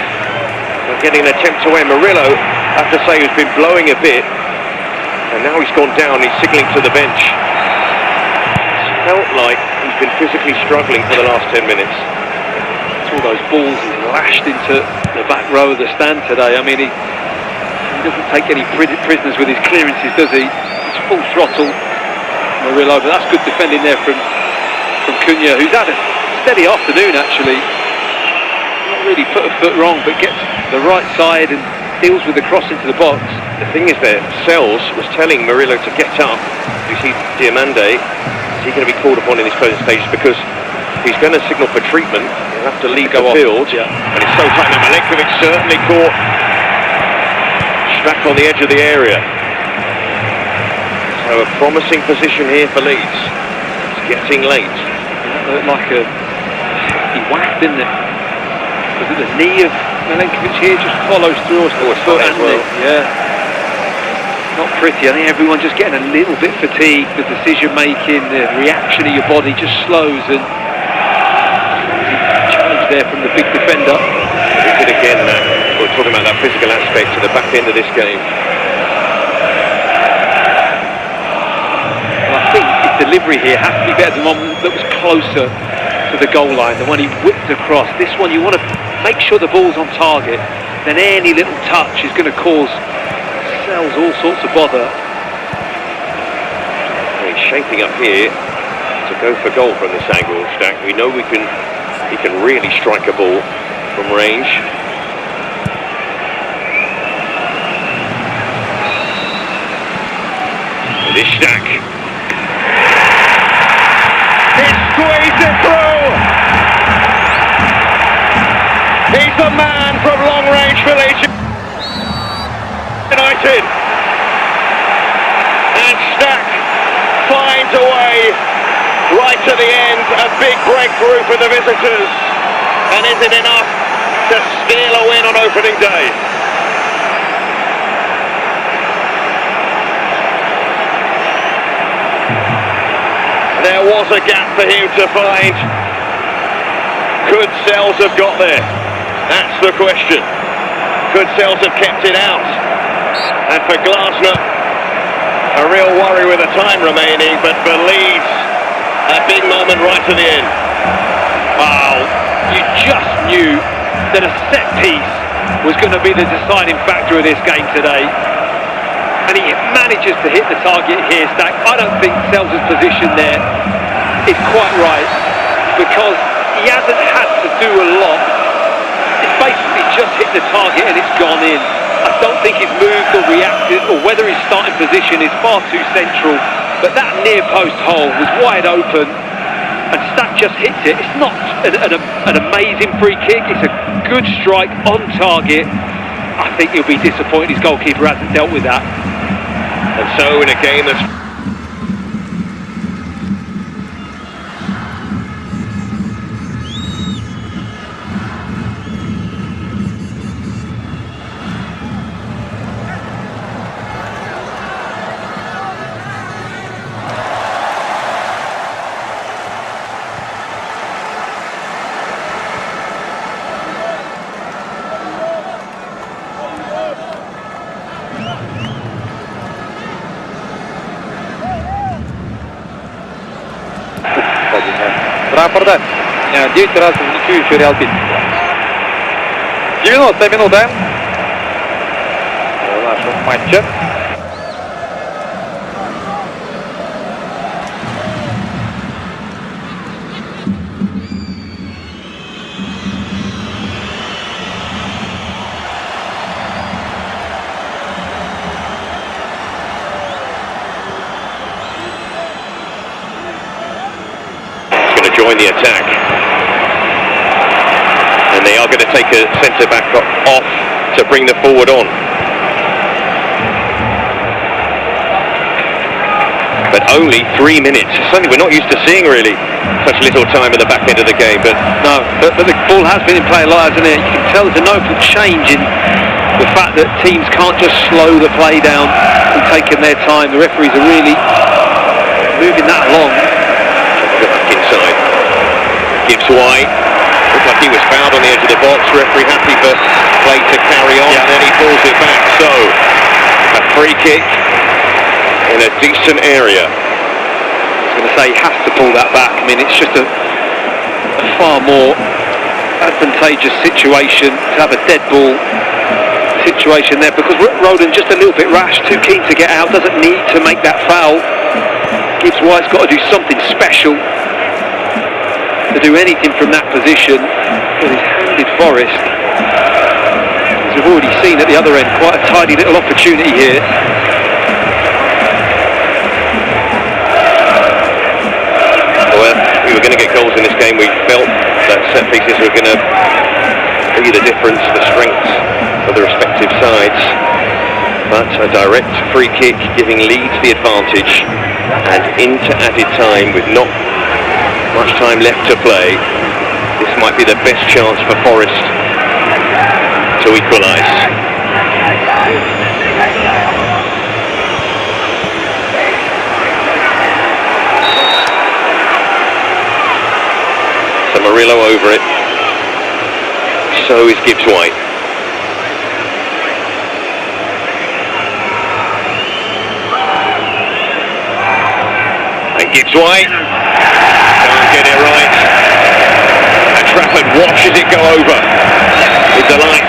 Getting an attempt to end. Murillo, I have to say, has been blowing a bit. And now he's gone down, he's signalling to the bench. It's felt like he's been physically struggling for the last 10 minutes. All those balls he's lashed into the back row of the stand today. I mean, he doesn't take any prisoners with his clearances, does he? It's full throttle, Murillo, but that's good defending there from Cunha, who's had a steady afternoon actually. Not really put a foot wrong, but gets the right side and deals with the cross into the box. The thing is that Sells was telling Murillo to get up. You see Diamande, is he going to be called upon in his closing stages? Because he's going to signal for treatment, he'll have to leave the field. Yeah. And it's so tight now. Milenkovic certainly caught Strack on the edge of the area. So a promising position here for Leeds. It's getting late. That looked like a hefty whack, didn't it? Was it the knee of Milenkovic here? Just follows through us. Oh, it's foot as well. Yeah. Not pretty. I think everyone just getting a little bit fatigued. The decision making, the reaction of your body just slows, and challenge there from the big defender. He did again. We're talking about that physical aspect to the back end of this game. Well, I think his delivery here has to be better than the one that was closer to the goal line, the one he whipped across. This one you want to make sure the ball's on target. Then any little touch is going to cause Sells all sorts of bother. He's shaping up here to go for goal from this angle, Stack. We know he can really strike a ball from range. It is Stack. He squeezed it through. He's the man from long range for Leeds United. And Stack finds a way right to the end. A big breakthrough for the visitors. And is it enough to steal a win on opening day? There was a gap for him to find. Could Sells have got there? That's the question. Could Sells have kept it out? And for Glasner, a real worry with the time remaining, but for Leeds, a big moment right to the end. Wow, you just knew that a set piece was going to be the deciding factor of this game today. And he manages to hit the target here, Stack. I don't think Sells' position there is quite right, because he hasn't had to do a lot. It's basically just hit the target and it's gone in. I don't think he's moved or reacted, or whether his starting position is far too central, but that near post hole was wide open and Stack just hits it. It's not an amazing free kick, it's a good strike on target. I think he'll be disappointed his goalkeeper hasn't dealt with that. And so in a game that's Траффорда 9 раз в ничью еще Реал Бит. 90-я минута нашего матча. join the attack, and they are going to take a centre back off to bring the forward on. but only 3 minutes. Something we're not used to seeing, really. Such little time at the back end of the game, but No, but the ball has been in play a lot, hasn't it? You can tell there's a notable change in the fact that teams can't just slow the play down and taking their time. The referees are really moving that along. go back inside. Gibbs White. Looked like he was fouled on the edge of the box. Referee happy for play to carry on, and then he pulls it back. So, a free kick in a decent area. I was going to say, he has to pull that back. I mean, it's just a far more advantageous situation to have a dead ball situation there, because Roden just a little bit rash, too keen to get out, doesn't need to make that foul. Gibbs White's got to do something special to do anything from that position, but he's handed Forest, as we've already seen at the other end, quite a tidy little opportunity here. Well, we were going to get goals in this game. We felt that set pieces were going to be the difference, the strengths of the respective sides, but a direct free kick giving Leeds the advantage, and into added time with not much time left to play, this might be the best chance for Forest to equalise. So Murillo over it, so is Gibbs White. And Gibbs White can't get it right. And Trafford watches it go over with delight.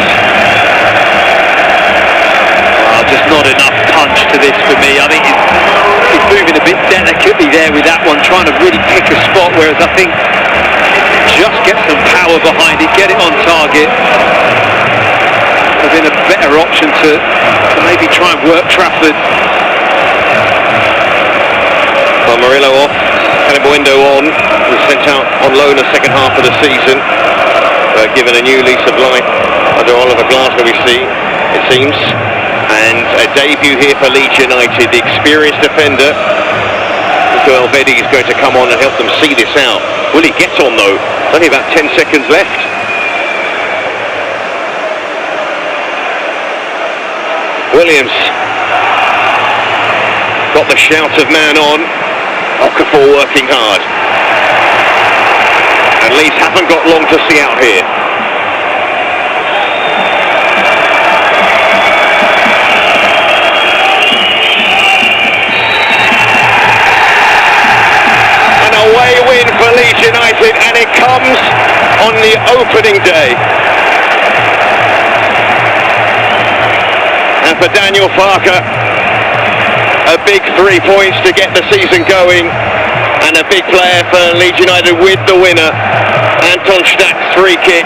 Just not enough punch to this for me. I think he's moving a bit delicately there with that one, trying to really pick a spot, whereas I think just get some power behind it, get it on target. Would have been a better option to maybe try and work Trafford. Well, Murillo off, Calibuendo on, was sent out on loan the second half of the season, given a new lease of life under Oliver Glasgow, we see, it seems, and a debut here for Leeds United. The experienced defender, Mr. Elvedi, is going to come on and help them see this out. Will he get on though? Only about 10 seconds left. Williams got the shout of man on. Okafor working hard. And Leeds haven't got long to see out here. An away win for Leeds United, and it comes on the opening day. And for Daniel Farke, a big 3 points to get the season going, and a big player for Leeds United with the winner. Anton Stack's free kick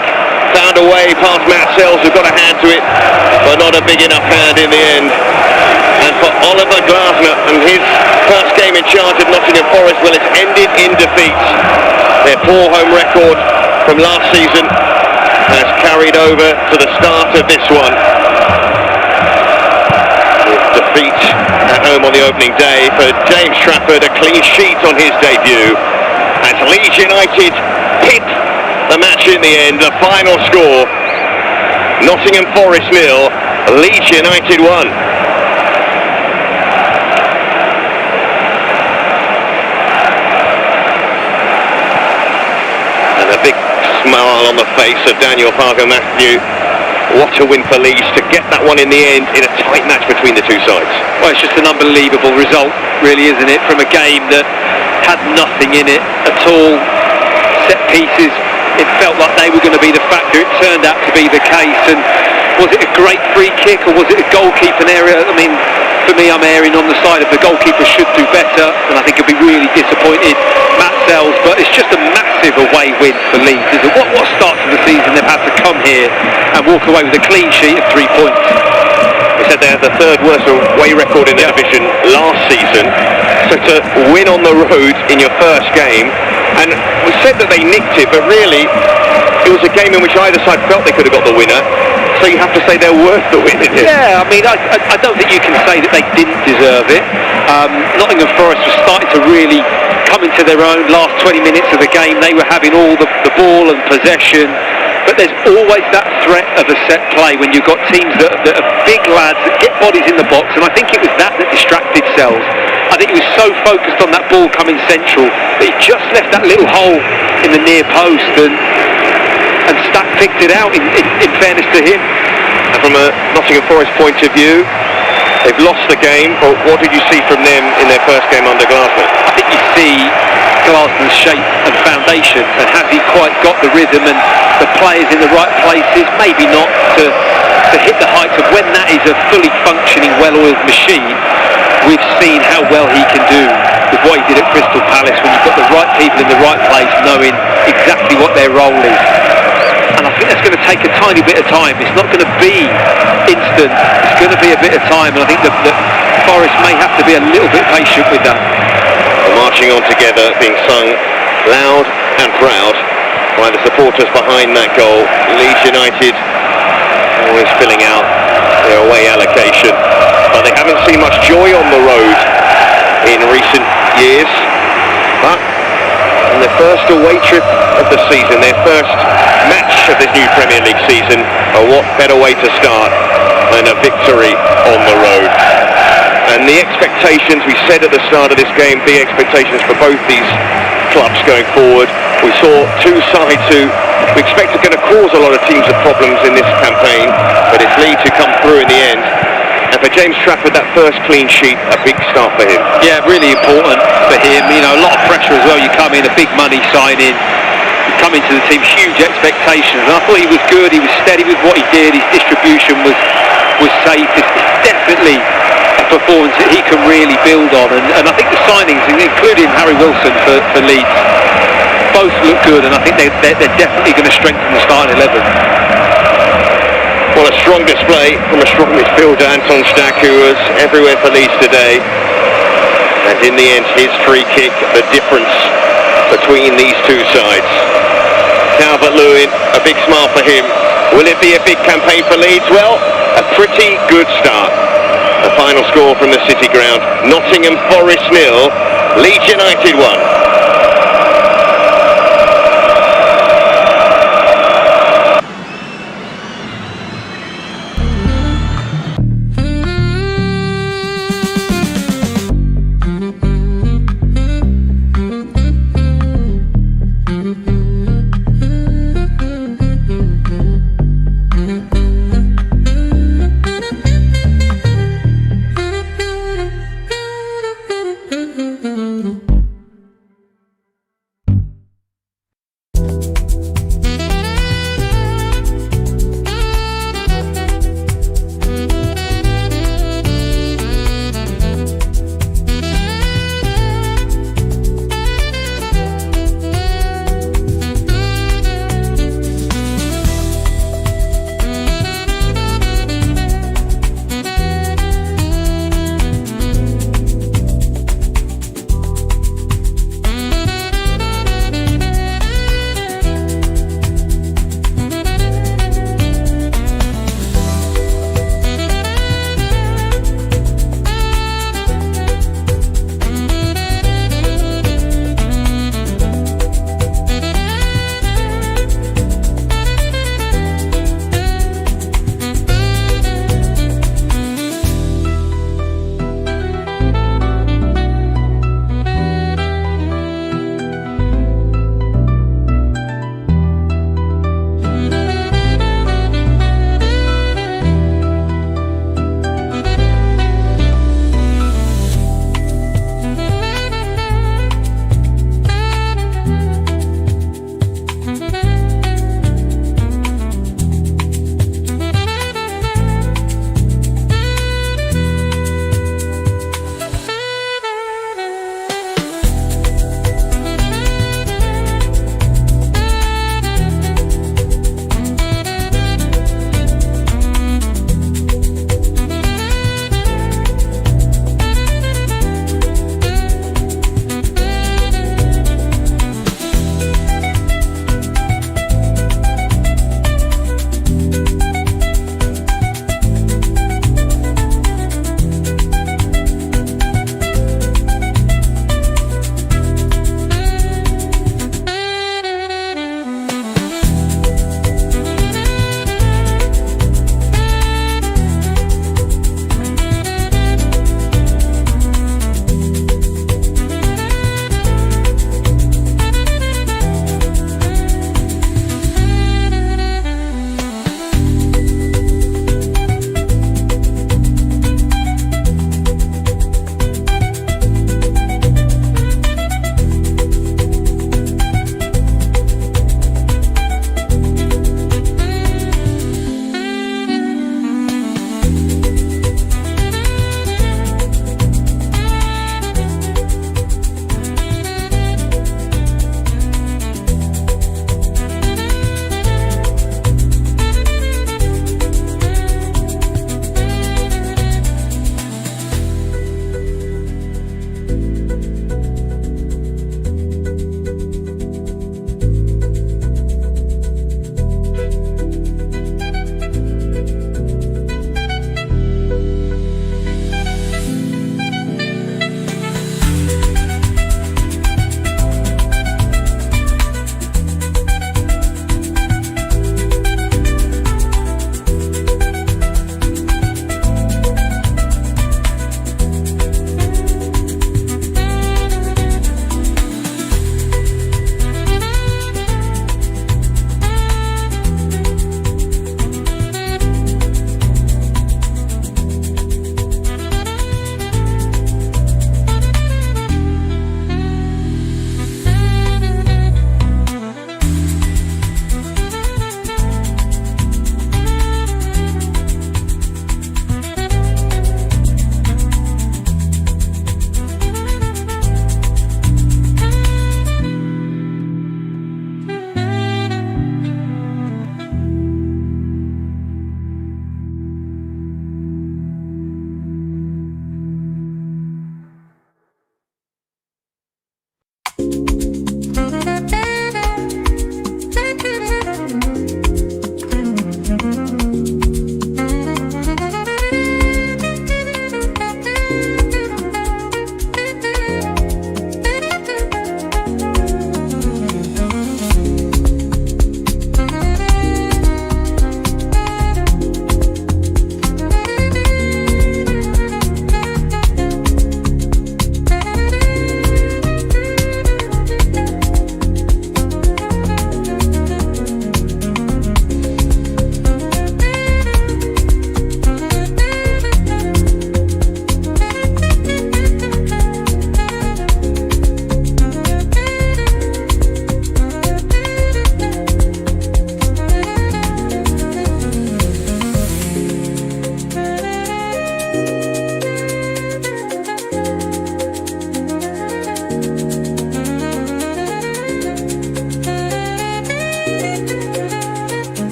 found a way past Matt Sells, who got a hand to it, but not a big enough hand in the end. And for Oliver Glasgow and his first game in charge of Nottingham Forest, well, it's ended in defeat. Their poor home record from last season has carried over to the start of this one. Defeat at home on the opening day for James Trafford, a clean sheet on his debut, as Leeds United hit the match in the end. The final score, Nottingham Forest 0, Leeds United 1. And a big smile on the face of Daniel Farke Matthew. What a win for Leeds to get that one in the end in a tight match between the two sides. Well, it's just an unbelievable result, really, isn't it? From a game that had nothing in it at all. Set pieces, it felt like they were going to be the factor. It turned out to be the case. And was it a great free kick, or was it a goalkeeping area? I mean, for me, I'm erring on the side of the goalkeeper should do better, and I think he'll be really disappointed, Matt Sells. But it's just a massive away win for Leeds, isn't it? What start to the season they've had to come here and walk away with a clean sheet of 3 points. They said they had the third worst away record in the division last season, so to win on the road in your first game, and we said that they nicked it, but really it was a game in which either side felt they could have got the winner. so you have to say they're worth the win, isn't it? Yeah, I mean, I don't think you can say that they didn't deserve it. Nottingham Forest was starting to really come into their own last 20 minutes of the game. They were having all the ball and possession, but there's always that threat of a set play when you've got teams that are big lads that get bodies in the box, and I think it was that distracted Sells. I think he was so focused on that ball coming central that he just left that little hole in the near post, and Stack picked it out in fairness to him. And from a Nottingham Forest point of view, they've lost the game, but what did you see from them in their first game under Glasner? I think you see Glasner's shape and foundation, and has he quite got the rhythm and the players in the right places? Maybe not to hit the heights of when that is a fully functioning, well-oiled machine. We've seen how well he can do with what he did at Crystal Palace when you've got the right people in the right place knowing exactly what their role is. And I think that's going to take a tiny bit of time. It's not going to be instant. It's going to be a bit of time, and I think that Forest may have to be a little bit patient with that. The marching on together being sung loud and proud by the supporters behind that goal. Leeds United always filling out their away allocation, but they haven't seen much joy on the road in recent years. But on their first away trip of the season, their first match of this new Premier League season, what better way to start than a victory on the road? And the expectations, we said at the start of this game, big expectations for both these clubs going forward. We saw two sides who we expect are going to cause a lot of teams of problems in this campaign, but it's Leeds who come through in the end. And for James Trafford, that first clean sheet, a big start for him. Yeah, really important for him. You know, a lot of pressure as well. You come in, a big money signing. You come into the team, huge expectations. And I thought he was good. He was steady with what he did. His distribution was safe. It's definitely a performance that he can really build on. And I think the signings, including Harry Wilson for Leeds, both look good. And I think they're definitely going to strengthen the starting 11. Well, a strong display from a strong midfielder, Anton Stack, who was everywhere for Leeds today. And in the end, his free kick, the difference between these two sides. Calvert-Lewin, a big smile for him. Will it be a big campaign for Leeds? Well, a pretty good start. The final score from the City Ground, Nottingham Forest 0, Leeds United 1.